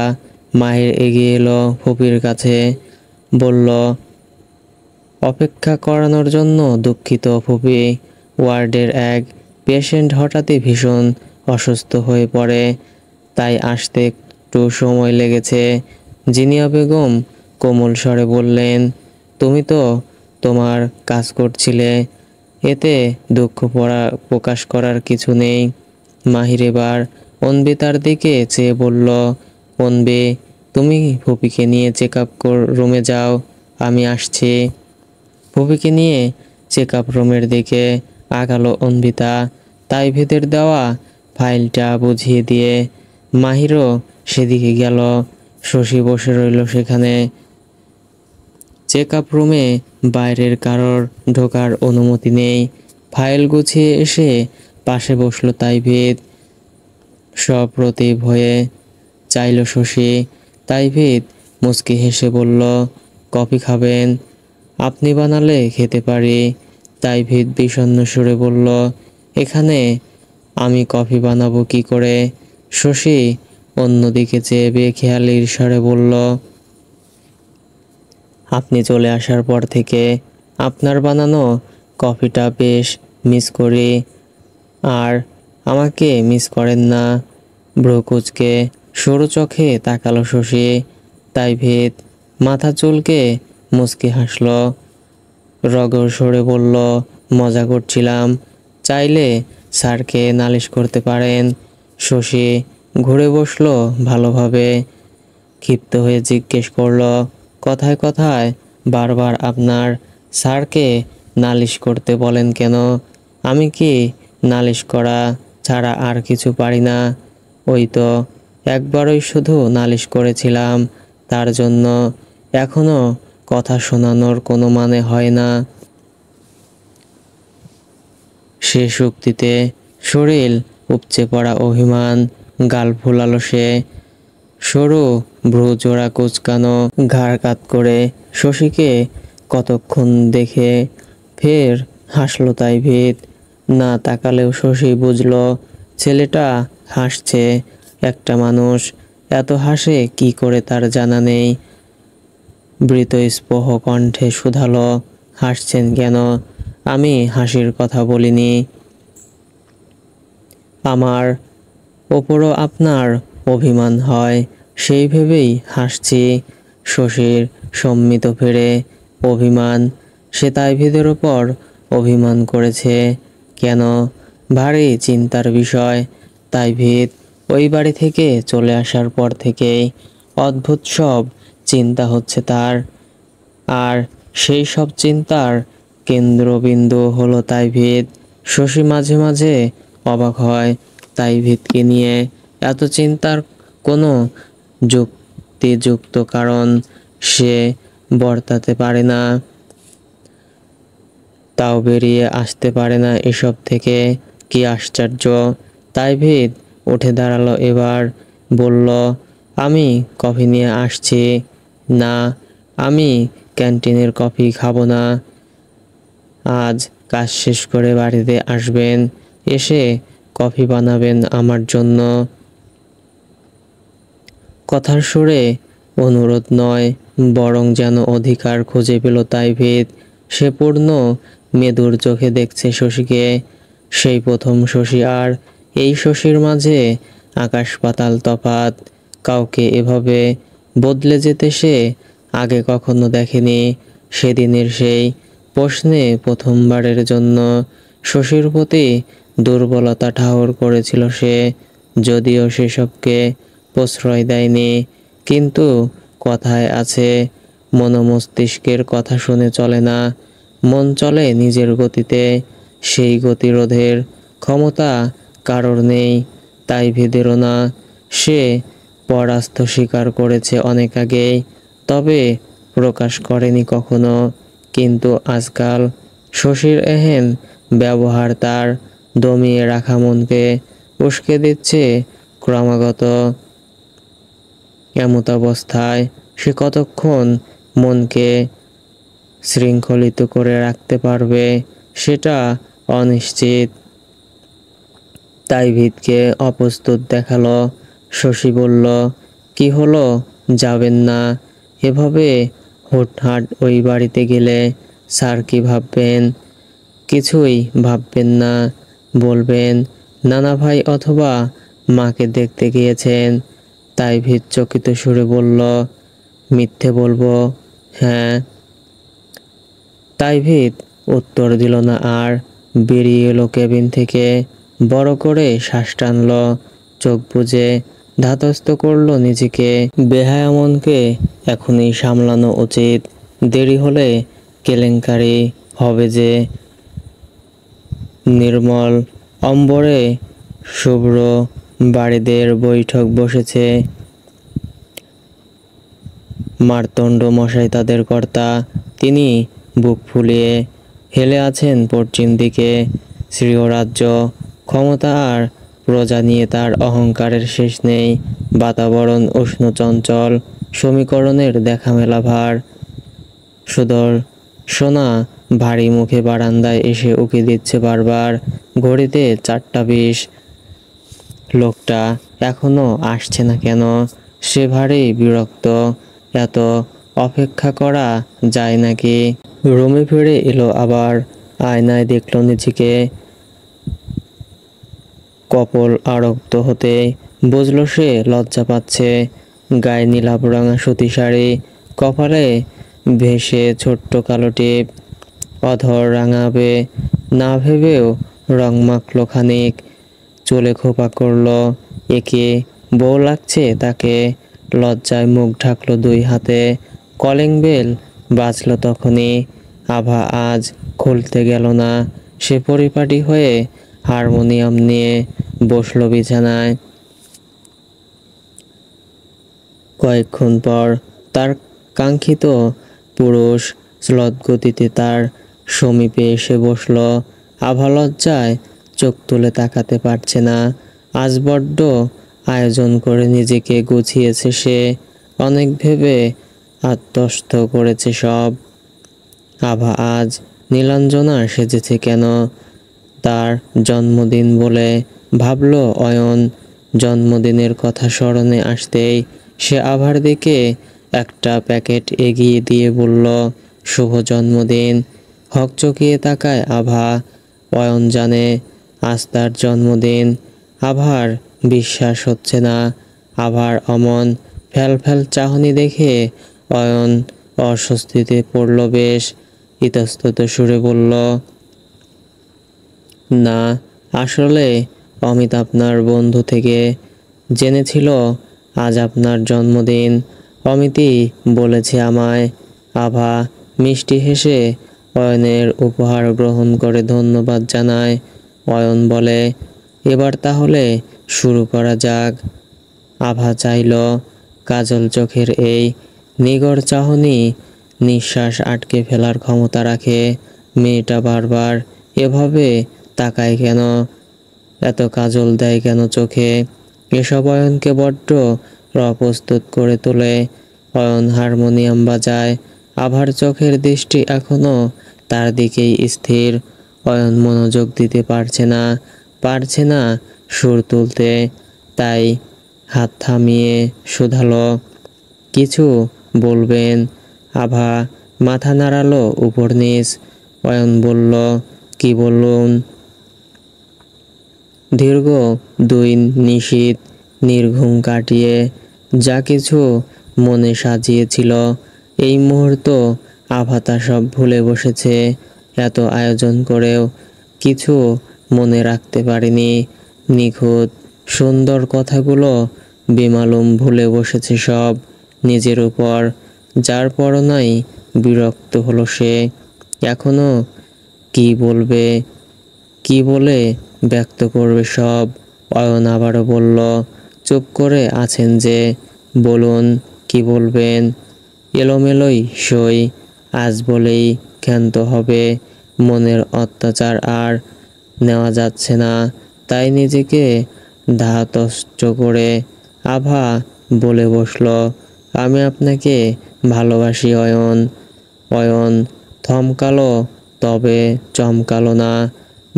মাহির এগিয়ে এলো ফুপির কাছে, বলল, অপেক্ষা করানোর জন্য দুঃখিত ফুপি। ওয়ার্ডের এক পেশেন্ট হঠাৎই ভীষণ অসুস্থ হয়ে পড়ে, তাই আসতে একটু সময় লেগেছে। জিনিয়া বেগম কোমল স্বরে বললেন, তুমি তো তোমার কাজ করছিলে, এতে দুঃখ প্রকাশ করার কিছু নেই। মাহির এবার অন্বিতার দিকে চেয়ে বলল, অন্বি, তুমি ফুপিকে নিয়ে চেক আপ রুমে যাও, আমি আসছি। ফুপিকে নিয়ে চেক আপ রুমের দিকে আগালো অন্বিতা। তাইভীদের দেওয়া ফাইলটা বুঝিয়ে দিয়ে মাহিরও সেদিকে গেল। শশী বসে রইল সেখানে। চেক আপ রুমে বাইরের কারোর ঢোকার অনুমতি নেই। ফাইল গুছিয়ে এসে পাশে বসলো তাইভীদ। সপ্রতিভ হয়ে চাইল শশী। তাইভীদ মুচকি হেসে বলল, কফি খাবেন? আপনি বানালে খেতে পারি। তাইভীদ বিষণ্ণ সুরে বলল, এখানে আমি কফি বানাবো কি করে? শশী অন্যদিকে চেয়ে বেখেয়ালির স্বরে বলল, আপনি চলে আসার পর থেকে আপনার বানানো কফিটা বেশ মিস করি। আর আমাকে মিস করেন না? ভ্রু কুঁচকে সরু চোখে তাকালো শশী। তাইভীদ মাথা চুলকে মুচকি হাসল, রগর সরে বলল, মজা করছিলাম, চাইলে স্যারকে নালিশ করতে পারেন। শশী ঘুরে বসলো ভালোভাবে। ক্ষিপ্ত হয়ে জিজ্ঞেস করল, কথায় কথায় বারবার আপনার স্যারকে নালিশ করতে বলেন কেন? আমি কি নালিশ করা ছাড়া আর কিছু পারি না? ওই তো একবারই শুধু নালিশ করেছিলাম, তার জন্য এখনো কথা শোনানোর কোনো মানে হয় না। সে শক্তিতে শরীর উপচে পড়া অভিমান, গাল ফুলালো সে। সরু ভ্রু জোড়া কুচকানো, ঘাড় কাত করে শশীকে কতক্ষণ দেখে ফের হাসলো তাইভীদ। না তাকালেও শশী বুঝল ছেলেটা হাসছে। একটা মানুষ এত হাসে কি করে তার জানা নেই। স্পহ কণ্ঠে শুধালো, হাসছেন কেন? আমি হাসির কথা বলিনি। আমার ওপরও আপনার অভিমান হয়, সেই ভেবেই হাসছি। শশীর সম্মিত ফেরে। অভিমান? সে তাইভীদের ওপর অভিমান করেছে কেন? ভারী চিন্তার বিষয়। তাইভীদ ওই বাড়ি থেকে চলে আসার পর থেকেই অদ্ভুত সব চিন্তা হচ্ছে তার। আর সেই সব চিন্তার কেন্দ্রবিন্দু হলো তাইভীদ। শশী মাঝে মাঝে অবাক হয়, তাইভীদকে নিয়ে এত চিন্তার কোনো যুক্তিযুক্ত কারণ সে বর্তাতে পারে না, তাও বেরিয়ে আসতে পারে না এসব থেকে। কি আশ্চর্য! তাইভীদ উঠে দাঁড়ালো এবার, বলল, আমি কফি নিয়ে আসছি। না, আমি ক্যান্টিনের কফি খাবো না। আজ কাজ শেষ করে বাড়িতে আসবেন, এসে কফি বানাবেন আমার জন্য। কথার সুরে অনুরোধ নয়, বরং যেন অধিকার খুঁজে পেল তাইভীদ। সে পূর্ণ মেদুর চোখে দেখছে শশীকে। সেই প্রথম শশী আর এই শশীর মাঝে আকাশ পাতাল তফাত। কাউকে এভাবে বদলে যেতে সে আগে কখনো দেখেনি। সেদিনের সেই প্রশ্নে প্রথমবারের জন্য শশীর প্রতি দুর্বলতা ঠাহর করেছিল সে। যদিও সেসবকে প্রশ্রয় দেয়নি, কিন্তু কথায় আছে, মনোমস্তিষ্কের কথা শুনে চলে না, মন চলে নিজের গতিতে। সেই গতিরোধের ক্ষমতা কারোর নেই, তাই ভেদেরও না। সে পরাস্ত স্বীকার করেছে অনেক আগেই, তবে প্রকাশ করেনি কখনো। কিন্তু আজকাল শশীর এহেন ব্যবহার তার দমিয়ে রাখা মনকে উস্কে দিচ্ছে ক্রমাগত। এমতাবস্থায় সে কতক্ষণ মনকে শৃঙ্খলিত করে রাখতে পারবে সেটা অনিশ্চিত। তাই ভিতকে অপ্রস্তুত দেখালো। শশী বলল, কি হলো, যাবেন না? এভাবে হুটহাট ওই বাড়িতে গেলে স্যার কি ভাববেন? কিছুই ভাববেন না, বলবেন নানা ভাই অথবা মাকে দেখতে গিয়েছেন। তাই ভিত চকিত সুরে বলল, মিথ্যে বলবো? হ্যাঁ। তাই ভিত উত্তর দিল না আর, বেরিয়ে এলো কেবিন থেকে। বড় করে শ্বাস টানল, চোখ বুজে ধাতস্থ করলো নিজেকে। বেহায়া মনকে এখনই সামলানো উচিত, দেরি হলে কেলেঙ্কারি হবে যে। নির্মল অম্বরে শুভ্র বাড়িদের বৈঠক বসেছে। মার্তণ্ড মশাই তাদের কর্তা। তিনি বুক ফুলিয়ে হেলে আছেন পশ্চিম দিকে। শ্রীরাজ্য, ক্ষমতা আর প্রজা নিয়ে তার অহংকারের শেষ নেই। বাতাবরণ উষ্ণ চঞ্চল, সমীকরণের দেখা মেলা ভার। সুদর্শনা ভারী মুখে বারান্দায় এসে উকি দিচ্ছে বারবার। ঘড়িতে 4:20। লোকটা এখনো আসছে না কেন? সে ভারী বিরক্ত। এত অপেক্ষা করা যায় নাকি? রুমে ফিরে এলো আবার। আয়নায় দেখলো নিজেকে। কপল আরক্ত হতে বুঝলো সে লজ্জা পাচ্ছে। গায়ে নীলাভ রাঙা সুতি শাড়ি, কপালে ভেসে ছোট্ট কালো টিপ। অধর রাঙাবে না ভেবেও রং মাখলো খানিক। চুলে খোপা করলো। একে বউ লাগছে তাকে। লজ্জায় মুখ ঢাকলো দুই হাতে। কলিং বেল বাজলো তখনই। আভা আজ খুলতে গেল না। সে পরিপাটি হয়ে হারমোনিয়াম নিয়ে বসলো বিছানায়। কয়েকক্ষণ পর তার কাঙ্ক্ষিত পুরুষ শ্লথগতিতে তার সমীপে এসে বসলো। আভা লজ্জায় চোখ তুলে তাকাতে পারছে না। আজ বড্ড আয়োজন করে নিজেকে গুছিয়েছে সে। অনেক ভেবে আত্মস্থ করেছে সব। আভা আজ নীলাঞ্জনা সেজেছে কেন? তার জন্মদিন বলে ভাবলো অয়ন। জন্মদিনের কথা স্মরণে আসতেই সে আভার দিকে একটা প্যাকেট এগিয়ে দিয়ে বলল, শুভ জন্মদিন। হকচকিয়ে তাকায় আভা। অয়ন জানে আজ তার জন্মদিন। আভার বিশ্বাস হচ্ছে না। আভার অমন ফ্যালফ্যাল চাহনি দেখে অয়ন অস্বস্তিতে পড়ল বেশ। ইতস্তত সুরে বলল, না, আসলে অমিত আপনার বন্ধু থেকে জেনেছিল আজ আপনার জন্মদিন। অমিতই বলেছে আমায়। আভা মিষ্টি হেসে অয়নের উপহার গ্রহণ করে ধন্যবাদ জানায়। অয়ন বলে, এবার তাহলে শুরু করা যাক। আভা চাইল। কাজল চোখের এই নিগড় চাহনি নিঃশ্বাস আটকে ফেলার ক্ষমতা রাখে। মেয়েটা বারবার এভাবে তাকায় কেন? এত কাজল দেয় কেন চোখে? এসব অয়নকে বড্ড অপ্রস্তুত করে তোলে। অয়ন হারমোনিয়াম বাজায়। আভার চোখের দৃষ্টি এখনো তার দিকেই স্থির। অয়ন মনোযোগ দিতে পারছে না সুর তুলতে। তাই হাত থামিয়ে শুধালো, কিছু বলবেন? আভা মাথা নাড়ালো উপর নিচ। অয়ন বলল, কি বলুন? দীর্ঘ 2 নিশীথ নির্ঘুম কাটিয়ে যা কিছু মনে সাজিয়েছিল, এই মুহূর্ত আভা তা সব ভুলে বসেছে। এত আয়োজন করেও কিছু মনে রাখতে পারেনি। নিখুঁত সুন্দর কথাগুলো বেমালুম ভুলে বসেছে সব। নিজের উপর যার পরনাই বিরক্ত হলো সে। এখনো কি বলবে? কি বলে ব্যক্ত করবে সব। অয়ন আবারও বলল, চুপ করে আছেন যে, বলুন কি বলবেন। এলোমেলোই সই, আজ বলেই ক্ষান্ত হবে। মনের অত্যাচার আর নেওয়া যাচ্ছে না, তাই নিজেকে ধাতস্থ করে আভা বলে বসল, আমি আপনাকে ভালোবাসি অয়ন। অয়ন থমকালো, তবে চমকালো না।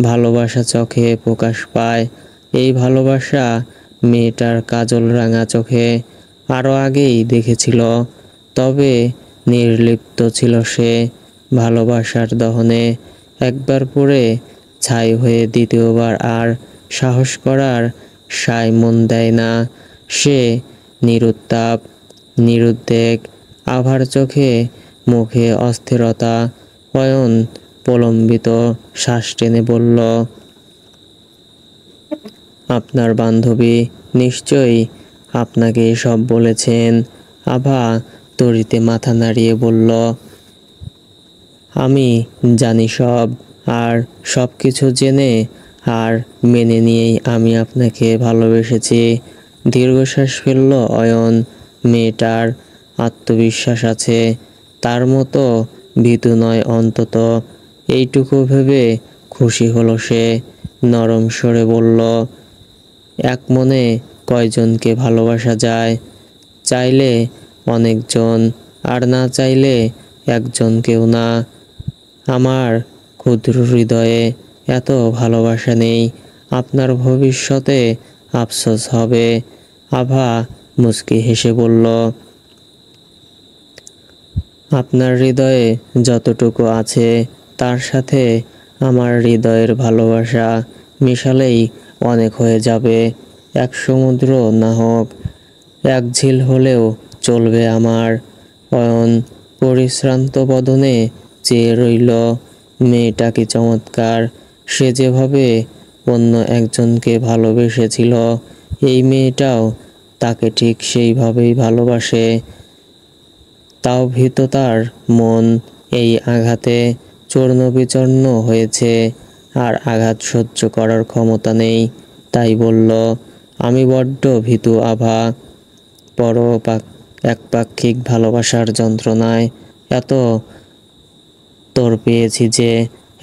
ভালোবাসা চোখে প্রকাশ পায়। এই ভালোবাসা মেয়েটার কাজল রাঙা চোখে আরো আগেই দেখেছিল, তবে নির্লিপ্ত ছিল সে ভালোবাসার দহনে। একবার পড়ে ছাই হয়ে দ্বিতীয়বার আর সাহস করার সায় মন দেয় না সে। নিরুত্তাপ, নিরুদ্বেগ, আভার চোখে মুখে অস্থিরতা। অয়ন প্রলম্বিত শ্বাস টেনে বলল, আপনার বান্ধবী নিশ্চয়ই আপনাকে সব বলেছেন। আভা তড়িতে মাথা নাড়িয়ে বলল, আমি জানি সব, আর সব কিছু জেনে আর মেনে নিয়েই আমি আপনাকে ভালোবেসেছি। দীর্ঘশ্বাস ফেলল অয়ন। মেয়েটার আত্মবিশ্বাস আছে, তার মতো ভীতু নয় অন্তত। এইটুকু ভেবে খুশি হলো সে। নরম স্বরে বলল, এক মনে কয়জনকে ভালোবাসা যায়? চাইলে অনেকজন, আর না চাইলে একজনকেও না। আমার ক্ষুদ্র হৃদয়ে এত ভালোবাসা নেই, আপনার ভবিষ্যতে আফসোস হবে। আভা মুচকি হেসে বলল, আপনার হৃদয়ে যতটুকু আছে তার সাথে আমার হৃদয়ের ভালোবাসা মিশালেই অনেক হয়ে যাবে। এক সমুদ্র না হোক, এক ঝিল হলেও চলবে আমার। অয়ন পরিশ্রান্ত বদনে চেয়ে রইল। মেয়েটা কি চমৎকার! সে যেভাবে অন্য একজনকে ভালোবেসেছিল, এই মেয়েটাও তাকে ঠিক সেইভাবেই ভালোবাসে। তাও ভীত তার মন এই আঘাতে চূর্ণ বিচূর্ণ হয়েছে, আর আঘাত সহ্য করার ক্ষমতা নেই। তাই বলল, আমি বড্ড ভীতু আভা। একপাক্ষিক ভালোবাসার যন্ত্রণায় এত তোর পেয়েছি যে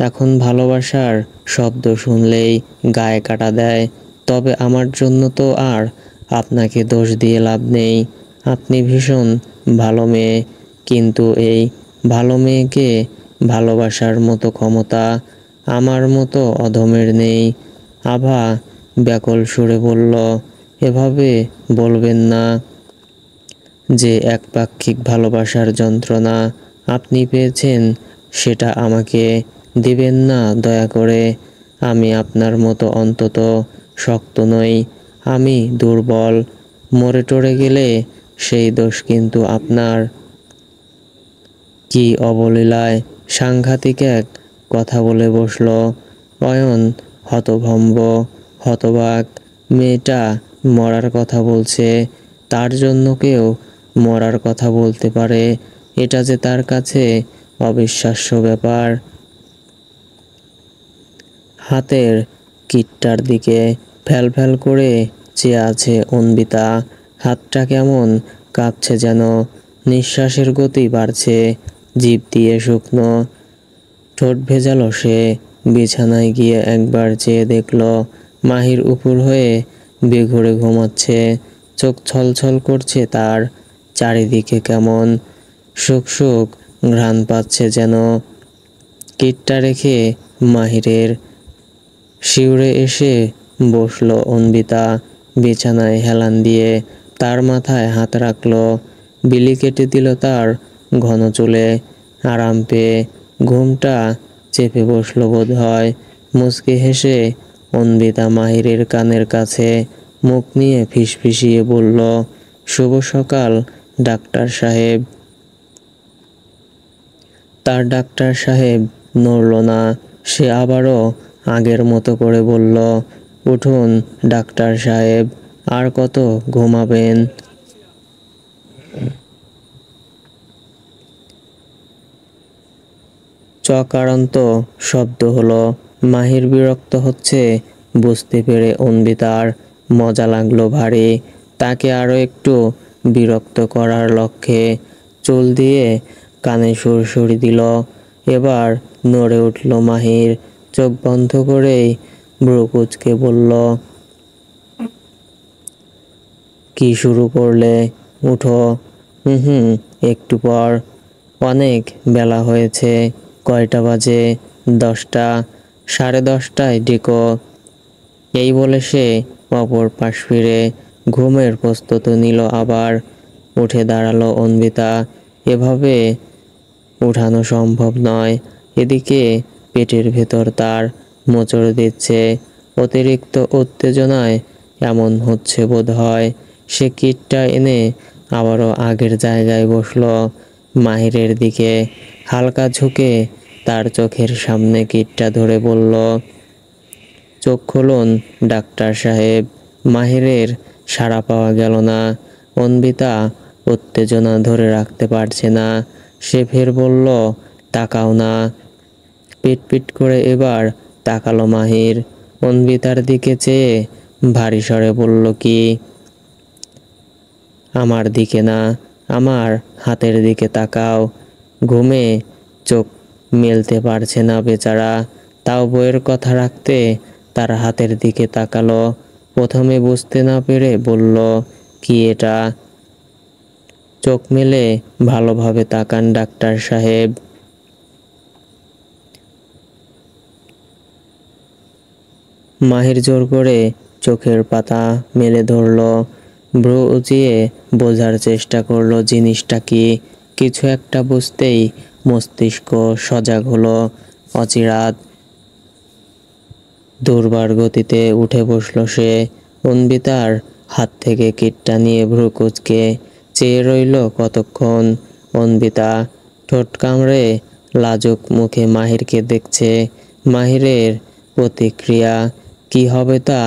এখন ভালোবাসার শব্দ শুনলেই গায়ে কাটা দেয়। তবে আমার জন্য তো আর আপনাকে দোষ দিয়ে লাভ নেই। আপনি ভীষণ ভালো মেয়ে, কিন্তু এই ভালো মেয়েকে ভালোবাসার মতো ক্ষমতা আমার মতো অধমের নেই। আভা ব্যাকুল সুরে বলল, এভাবে বলবেন না যে একপাক্ষিক ভালোবাসার যন্ত্রণা আপনি পেয়েছেন সেটা আমাকে দিবেন না দয়া করে। আমি আপনার মতো অন্তত শক্ত নই, আমি দুর্বল। মরে টরে গেলে সেই দোষ কিন্তু আপনার। কি অবলীলায় সাংঘাতিক এক কথা বলে বসল অয়ন। হতভম্ব, হতবাক। মেয়েটা মরার কথা বলছে, তার জন্য কেউ মরার কথা বলতে পারে, এটা যে তার কাছে অবিশ্বাস্য ব্যাপার। হাতের কিটটার দিকে ফ্যাল ফ্যাল করে চেয়ে আছে অন্বিতা। হাতটা কেমন কাঁপছে যেন, নিঃশ্বাসের গতি বাড়ছে, জিভ দিয়ে শুকনো। ঠোঁট ভেজালো সে। বিছানায় গিয়ে একবার চেয়ে দেখল মাহির উপর হয়ে বেঘোরে ঘুমাচ্ছে। চোখ ছলছল করছে তার। চারিদিকে কেমন শুক শুক ঘ্রাণ পাচ্ছে যেন। কিটটা রেখে মাহিরের শিউরে এসে বসল অন্বিতা। বিছানায় হেলান দিয়ে তার মাথায় হাত রাখল, বিলি কেটে দিল তার ঘন চুলে। আরাম পেয়ে ঘুমটা চেপে বসল বোধ হয়। মুচকি হেসে অন্বিতা মাহিরের কানের কাছে মুখ নিয়ে ফিসফিসিয়ে বলল, শুভ সকাল ডাক্তার সাহেব। তার ডাক্তার সাহেব নড়ল না। সে আবারও আগের মতো করে বলল, উঠুন ডাক্তার সাহেব, আর কত ঘুমাবেন? চকারান্ত শব্দ হলো। মাহির বিরক্ত হচ্ছে বুঝতে পেরে অন্বিতার মজা লাগলো ভারী। তাকে আরও একটু বিরক্ত করার লক্ষ্যে চুল দিয়ে কানে সুরসুরি দিল। এবার নড়ে উঠল মাহির। চোখ বন্ধ করেই ভ্রু কুঁচকে বলল, কি শুরু করলে? উঠো। হুম, একটু পর। অনেক বেলা হয়েছে। কয়টা বাজে? 10টা। 10:30টায় ডেকো। এই বলে সে অপর পাশ ফিরে ঘুমের প্রস্তুতি নিল। আবার উঠে দাঁড়ালো অন্বিতা। এভাবে উঠানো সম্ভব নয়। এদিকে পেটের ভেতর তার মোচড় দিচ্ছে। অতিরিক্ত উত্তেজনায় এমন হচ্ছে বোধ হয়। সে কিটটা এনে আবারও আগের জায়গায় বসলো। মাহিরের দিকে হালকা ঝুঁকে তার চোখের সামনে কিটটা ধরে বলল, চোখ খুলুন ডাক্তার সাহেব। মাহিরের সাড়া পাওয়া গেল না। অন্বিতা উত্তেজনা ধরে রাখতে পারছে না। সে ফের বলল, তাকাও না। পিটপিট করে এবার তাকালো মাহির। অন্বিতার দিকে চেয়ে ভারী স্বরে বলল, কি? আমার দিকে না, আমার হাতের দিকে তাকাও। ঘুমে চোখ মেলতে পারছে না বেচারা, তাও বইয়ের কথা রাখতে তার হাতের দিকে তাকালো। প্রথমে বুঝতে না পেরে বলল, কি এটা? চোখ মেলে ভালোভাবে তাকান ডাক্তার সাহেব। মাহির জোর করে চোখের পাতা মেলে ধরল। ভ্রু উঁচিয়ে বোঝার চেষ্টা করলো জিনিসটা কি। কিছু একটা বুঝতেই মস্তিষ্ক সজাগ হলো। অচিরাত দুর্বার গতিতে উঠে বসল সে। অন্বিতার হাত থেকে কিটটা নিয়ে ভ্রু কুঁচকে চেয়ে রইল কতক্ষণ। অন্বিতা ঠোঁট কামড়ে লাজুক মুখে মাহিরকে দেখছে। মাহিরের প্রতিক্রিয়া কি হবে তা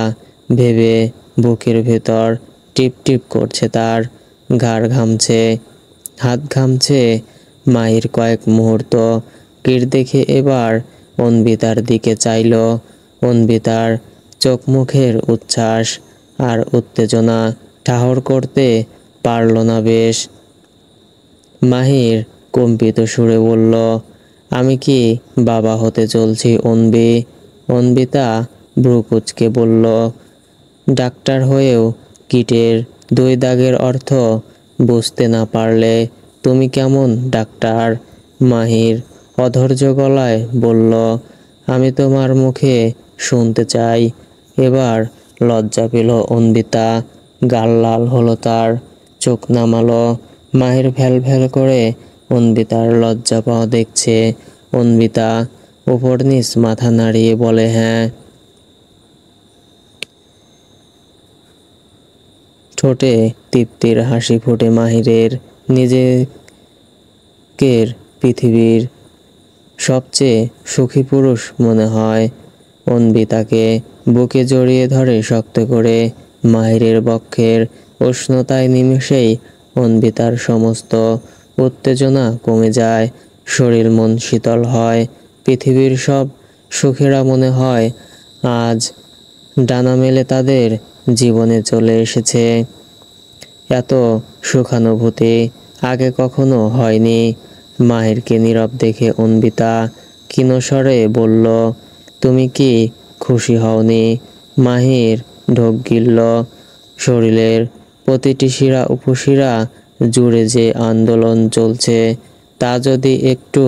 ভেবে বুকের ভেতর টিপ টিপ করছে তার। ঘাড় ঘামছে, হাত ঘামছে। মাহির কয়েক মুহূর্ত কিট দেখে এবার অন্বিতার দিকে চাইল। অন্বিতার চোখ মুখের উচ্ছ্বাস আর উত্তেজনা ঠাহর করতে পারল না বেশ। মাহির কম্পিত সুরে বলল, আমি কি বাবা হতে চলছি অন্বি? অন্বিতা ভ্রু কুঁচকে বলল, ডাক্তার হয়েও কিটের 2 দাগের অর্থ বুঝতে না পারলে তুমি কেমন ডাক্তার? মাহির অধৈর্য গলায় বলল, আমি তোমার মুখে শুনতে চাই। এবার লজ্জা পেল অন্বিতা। গাল লাল হলো তার, চোখ নামালো। মাহির ভ্যাল ভ্যাল করে অন্বিতার লজ্জা পাওয়া দেখছে। অন্বিতা উপর নিচ মাথা নাড়িয়ে বলে, হ্যাঁ। ঠোঁটে তৃপ্তির হাসি ফোটে মাহিরের। নিজেকের পৃথিবীর সবচেয়ে সুখী পুরুষ মনে হয়। অন্বিতাকে বুকে জড়িয়ে ধরে শক্ত করে। মাহিরের বক্ষের উষ্ণতায় নিমেষেই অন্বিতার সমস্ত উত্তেজনা কমে যায়। শরীর মন শীতল হয়। পৃথিবীর সব সুখেরা মনে হয় আজ ডানা মেলে তাদের জীবনে চলে এসেছে। এত সুখানুভূতি আগে কখনো হয়নি। মাহিরকে নীরব দেখে অন্বিতা ক্ষীণ স্বরে বলল, তুমি কি খুশি হওনি? মাহির ঢোক গিলল। শরীরের প্রতিটি শিরা উপশিরা জুড়ে যে আন্দোলন চলছে তা যদি একটু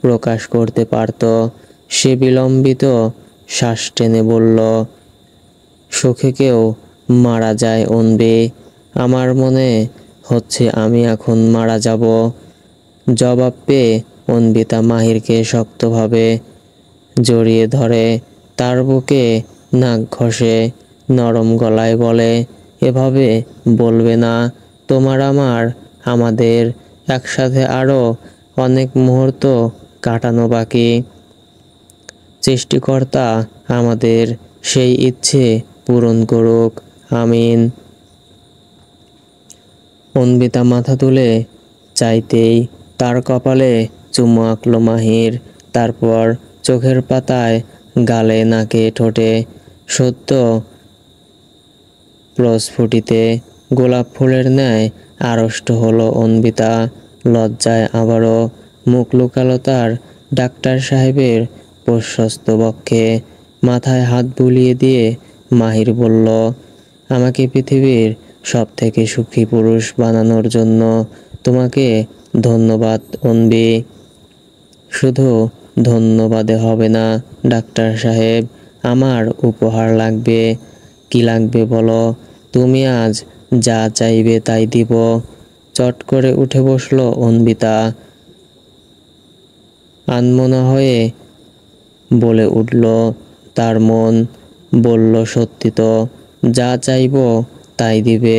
প্রকাশ করতে পারত। সে বিলম্বিত শ্বাস টেনে বলল, সুখে কেউ মারা যায় অন্বি? আমার মনে হচ্ছে আমি এখন মারা যাব। জবাব পেয়ে অন্বিতা মাহিরকে শক্তভাবে জড়িয়ে ধরে, তার বুকে নাক ঘষে নরম গলায় বলে, এভাবে বলবে না। তোমার আমার, আমাদের একসাথে আরও অনেক মুহূর্ত কাটানো বাকি। সৃষ্টিকর্তা আমাদের সেই ইচ্ছে পূরণ করুক, আমিন। অন্বিতা মাথা তুলে চাইতেই তার কপালে চুমু আঁকল মাহির। তারপর চোখের পাতায় গালে নাকে ঠোঁটে সদ্য প্রস্ফুটিতে গোলাপ ফুলের ন্যায় আড়ষ্ট হলো অন্বিতা। লজ্জায় আবারও মুখ লুকালো তার। ডাক্তার সাহেবের প্রশস্ত বক্ষে মাথায় হাত বুলিয়ে দিয়ে মাহির বলল, আমাকে পৃথিবীর সব থেকে সুখী পুরুষ বানানোর জন্য তোমাকে ধন্যবাদ অন্বি। শুধু ধন্যবাদে হবে না ডাক্তার সাহেব, আমার উপহার লাগবে। কি লাগবে বলো? তুমি আজ যা চাইবে তাই দিব। চট করে উঠে বসলো অন্বিতা। আনমনা হয়ে বলে উঠল তার মন। বলল, সত্যি তো, যা চাইবো তাই দিবে।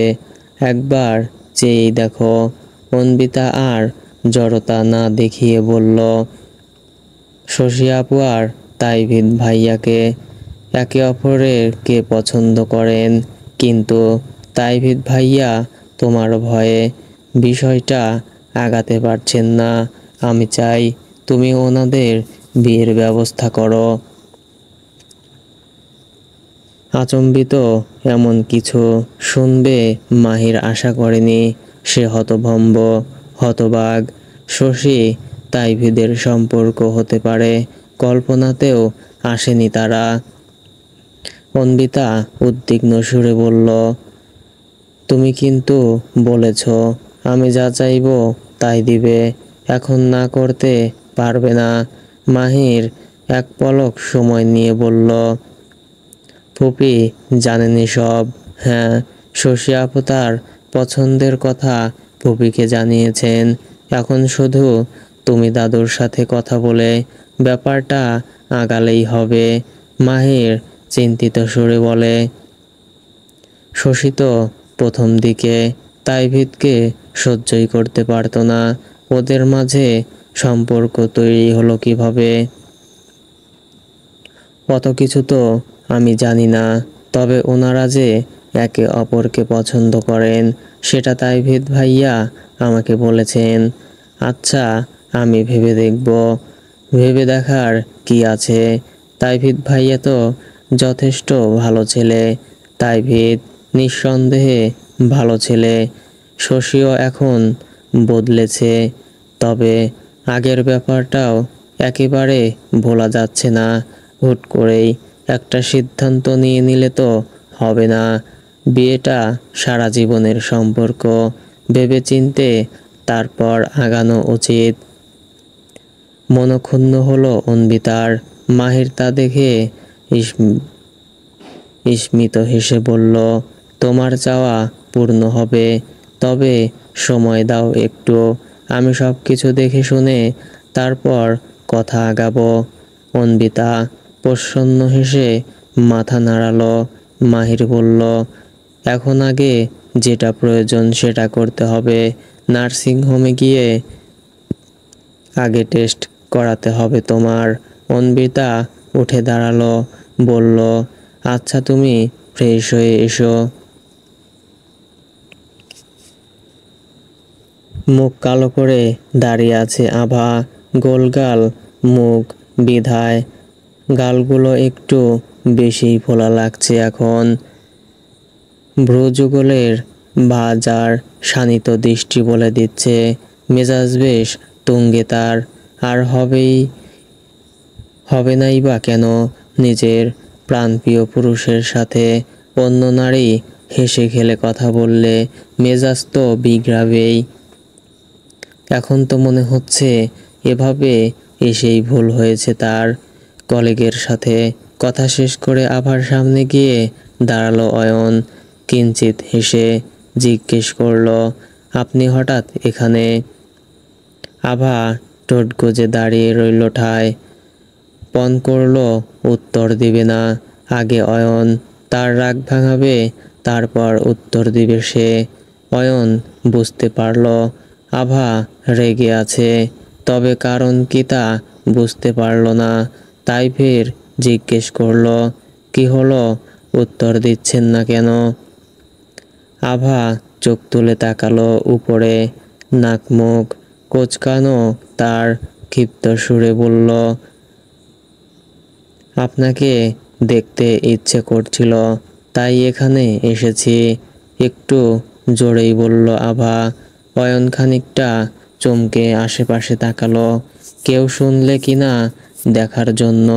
একবার চেয়েই দেখো। অন্বিতা আর জড়তা না দেখিয়ে বলল, শশী আপু আর তাইভিদ ভাইয়াকে একে অপরকে পছন্দ করেন, কিন্তু তাইভিদ ভাইয়া তোমার ভয়ে বিষয়টা আগাতে পারছেন না। আমি চাই তুমি ওনাদের বিয়ের ব্যবস্থা করো। আচম্বিত এমন কিছু শুনবে মাহির আশা করেনি। সে হতভম্ব, হতবাক। শশী তাইভিদের সম্পর্ক হতে পারে কল্পনাতেও আসেনি তারা। অন্বিতা উদ্বিগ্ন সুরে বলল, তুমি কিন্তু বলেছ আমি যা চাইবো তাই দিবে, এখন না করতে পারবে না? মাহির এক পলক সময় নিয়ে বলল, ফুপি জানেনই সব। হ্যাঁ, শশী আপু তার পছন্দের কথা ফুপিকে জানিয়েছেন। এখন শুধু তুমি দাদুর সাথে কথা বলে ব্যাপারটা আগালেই হবে। মাহির চিন্তিত সুরে বলে, শশী তো প্রথম দিকে তাইভিদকে সহ্যই করতে পারতো না। ওদের মাঝে সম্পর্ক তৈরি হলো কিভাবে? অত কিছু তো আমি জানি না, তবে ওনারা যে একে অপরকে পছন্দ করেন সেটা তাইভিদ ভাইয়া আমাকে বলেছেন। আচ্ছা, আমি ভেবে দেখব। ভেবে দেখার কি আছে? তাইভিদ ভাইয়া তো যথেষ্ট ভালো ছেলে। তাইভিদ নিঃসন্দেহে ভালো ছেলে। শশীও এখন বদলেছে, তবে আগের ব্যাপারটাও একেবারে ভোলা যাচ্ছে না। হুট করেই একটা সিদ্ধান্ত নিয়ে নিলে তো হবে না। বিয়েটা সারা জীবনের সম্পর্ক, ভেবেচিন্তে তারপর আগানো উচিত। মনক্ষুণ্ণ হলো অন্বিতার। মাহির তা দেখে স্মিত হেসে বলল, তোমার চাওয়া পূর্ণ হবে, তবে সময় দাও একটু। আমি সব কিছু দেখে শুনে তারপর কথা আগাবো। অন্বিতা প্রসন্ন হেসে মাথা নাড়ালো। মাহির বলল, এখন আগে যেটা প্রয়োজন সেটা করতে হবে। নার্সিং হোমে গিয়ে আগে টেস্ট করাতে হবে তোমার। অন্বিতা উঠে দাঁড়ালো, বলল, আচ্ছা তুমি ফ্রেশ হয়ে এসো। মুখ কালো করে দাঁড়িয়ে আছে আভা। গোলগাল মুখ বিধায় গালগুলো একটু বেশিই ফোলা লাগছে এখন। ভ্রুযুগলের ভাঁজ আর শানিত দৃষ্টি বলে দিচ্ছে মেজাজ বেশ তুঙ্গে তার। আর হবে নাই বা কেন? নিজের প্রাণপ্রিয় পুরুষের সাথে অন্য নারী হেসে খেলে কথা বললে মেজাজ তো বিগড়াবেই। এখন তো মনে হচ্ছে এভাবে এসেই ভুল হয়েছে তার। কলিগের সাথে কথা শেষ করে আভার সামনে গিয়ে দাঁড়ালো অয়ন। কিঞ্চিত হেসে জিজ্ঞেস করলো, আপনি হঠাৎ এখানে? আভা ঠোঁট গুজে দাঁড়িয়ে রইল ঠায়। পণ করলো উত্তর দিবে না। আগে অয়ন তার রাগ ভাঙাবে, তারপর উত্তর দিবে সে। অয়ন বুঝতে পারল আভা রেগে আছে, তবে কারণ কি তা বুঝতে পারল না। তাই ফের জিজ্ঞেস করলো, কি হলো, উত্তর দিচ্ছেন না কেন? আভা চোখ তুলে তাকালো উপরে। নাক মুখ কোঁচকানো তার। ক্ষিপ্ত সুরে বলল, আপনাকে দেখতে ইচ্ছে করছিল, তাই এখানে এসেছি। একটু জোরেই বলল আভা। অয়ন খানিকটা চমকে আশেপাশে তাকালো, কেউ শুনলে কিনা দেখার জন্য।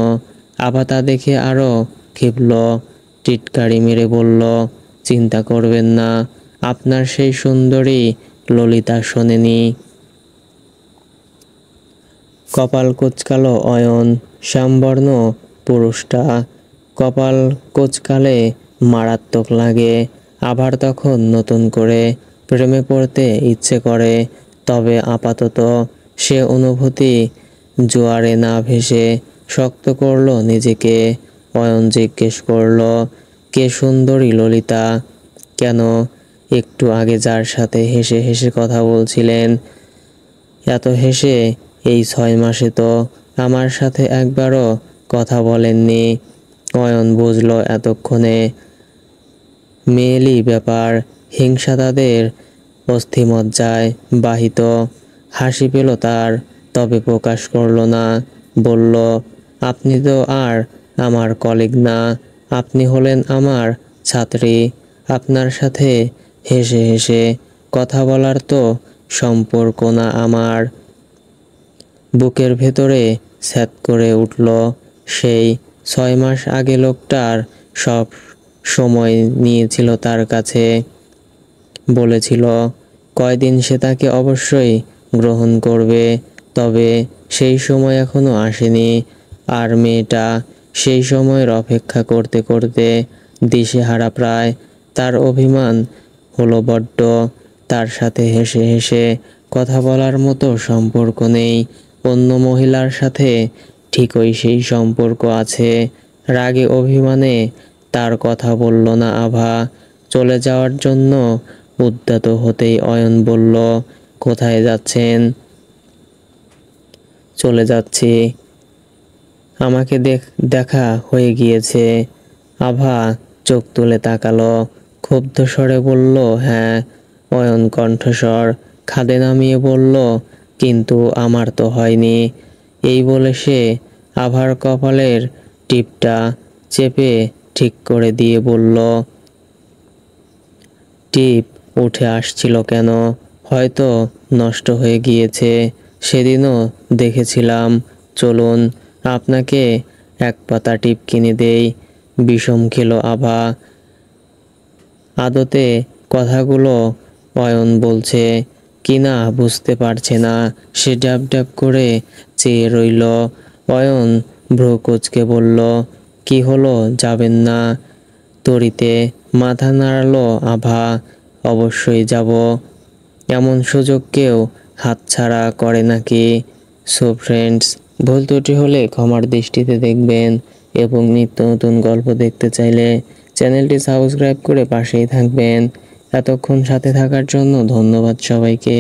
আভা তা দেখে আরো ক্ষিপ্ল, টিটকারি মেরে বলল, চিন্তা করবেন না, আপনার সেই সুন্দরী ললিতা শোনেনি। কপাল কুঁচকালো অয়ন। শ্যামবর্ণ পুরুষটা কপাল কুঁচকালে মারাত্মক লাগে। আবার তখন নতুন করে প্রেমে পড়তে ইচ্ছে করে, তবে আপাতত সে অনুভূতি জোয়ারে না ভেসে শক্ত করলো নিজেকে। অয়ন জিজ্ঞেস করলো, কে সুন্দরী ললিতা? কেন? একটু আগে যার সাথে হেসে হেসে কথা বলছিলেন, এত হেসে এই 6 মাসে তো আমার সাথে একবারও কথা বলেননি। অয়ন বুঝলো এতক্ষণে মেয়েলি ব্যাপার, হিংসা তাদের অস্থিমজ্জায় বাহিত। হাসি পেল তার, তবে প্রকাশ করলো না। বলল, আপনি তো আর আমার কলিগ না, আপনি হলেন আমার ছাত্রী। আপনার সাথে হেসে হেসে কথা বলার তো সম্পর্ক না আমার। বুকের ভেতরে স্যাঁত করে উঠল। সেই 6 মাস আগে লোকটার সব সময় নিয়েছিল তার কাছে। বলেছিল কয়দিন সে তাকে অবশ্যই গ্রহণ করবে, তবে সেই সময় এখনো আসেনি। আর মেয়েটা সেই সময়ের অপেক্ষা করতে করতে দিশেহারা প্রায়। তার অভিমান হলো বড্ড। তার সাথে হেসে হেসে কথা বলার মতো সম্পর্ক নেই, অন্য মহিলার সাথে ঠিকই সেই সম্পর্ক আছে। রাগে অভিমানে তার কথা বলল না আভা। চলে যাওয়ার জন্য উদ্যত হতেই অয়ন বলল, কোথায় যাচ্ছেন? চলে যাচ্ছি, আমাকে দেখা হয়ে গিয়েছে। আভা চোখ তুলে তাকালো, ক্ষুব্ধ স্বরে বলল, হ্যাঁ। অয়ন কণ্ঠস্বর খাদে নামিয়ে বলল, কিন্তু আমার তো হয়নি। এই বলে সে আভার কপালের টিপটা চেপে ঠিক করে দিয়ে বলল, টিপ উঠে আসছিল কেন? হয়তো নষ্ট হয়ে গিয়েছে, সেদিনও দেখেছিলাম। চলুন, আপনাকে এক পাতা টিপ কিনে দেই। বিষম খেলো আভা। আদতে কথাগুলো অয়ন বলছে কিনা বুঝতে পারছে না। সে ড্যাব ড্যাব করে চেয়ে রইল। অয়ন ভ্রু কুঁচকে বলল, কি হলো, যাবেন না? তড়িতে মাথা নাড়ালো আভা, অবশ্যই যাব। এমন সুযোগ কেউ হাতছাড়া করে নাকি? সো ফ্রেন্ডস, ভুল ত্রুটি হলে ক্ষমার দৃষ্টিতে দেখবেন এবং নিত্য নতুন গল্প দেখতে চাইলে চ্যানেলটি সাবস্ক্রাইব করে পাশেই থাকবেন। এতক্ষণ সাথে থাকার জন্য ধন্যবাদ সবাইকে।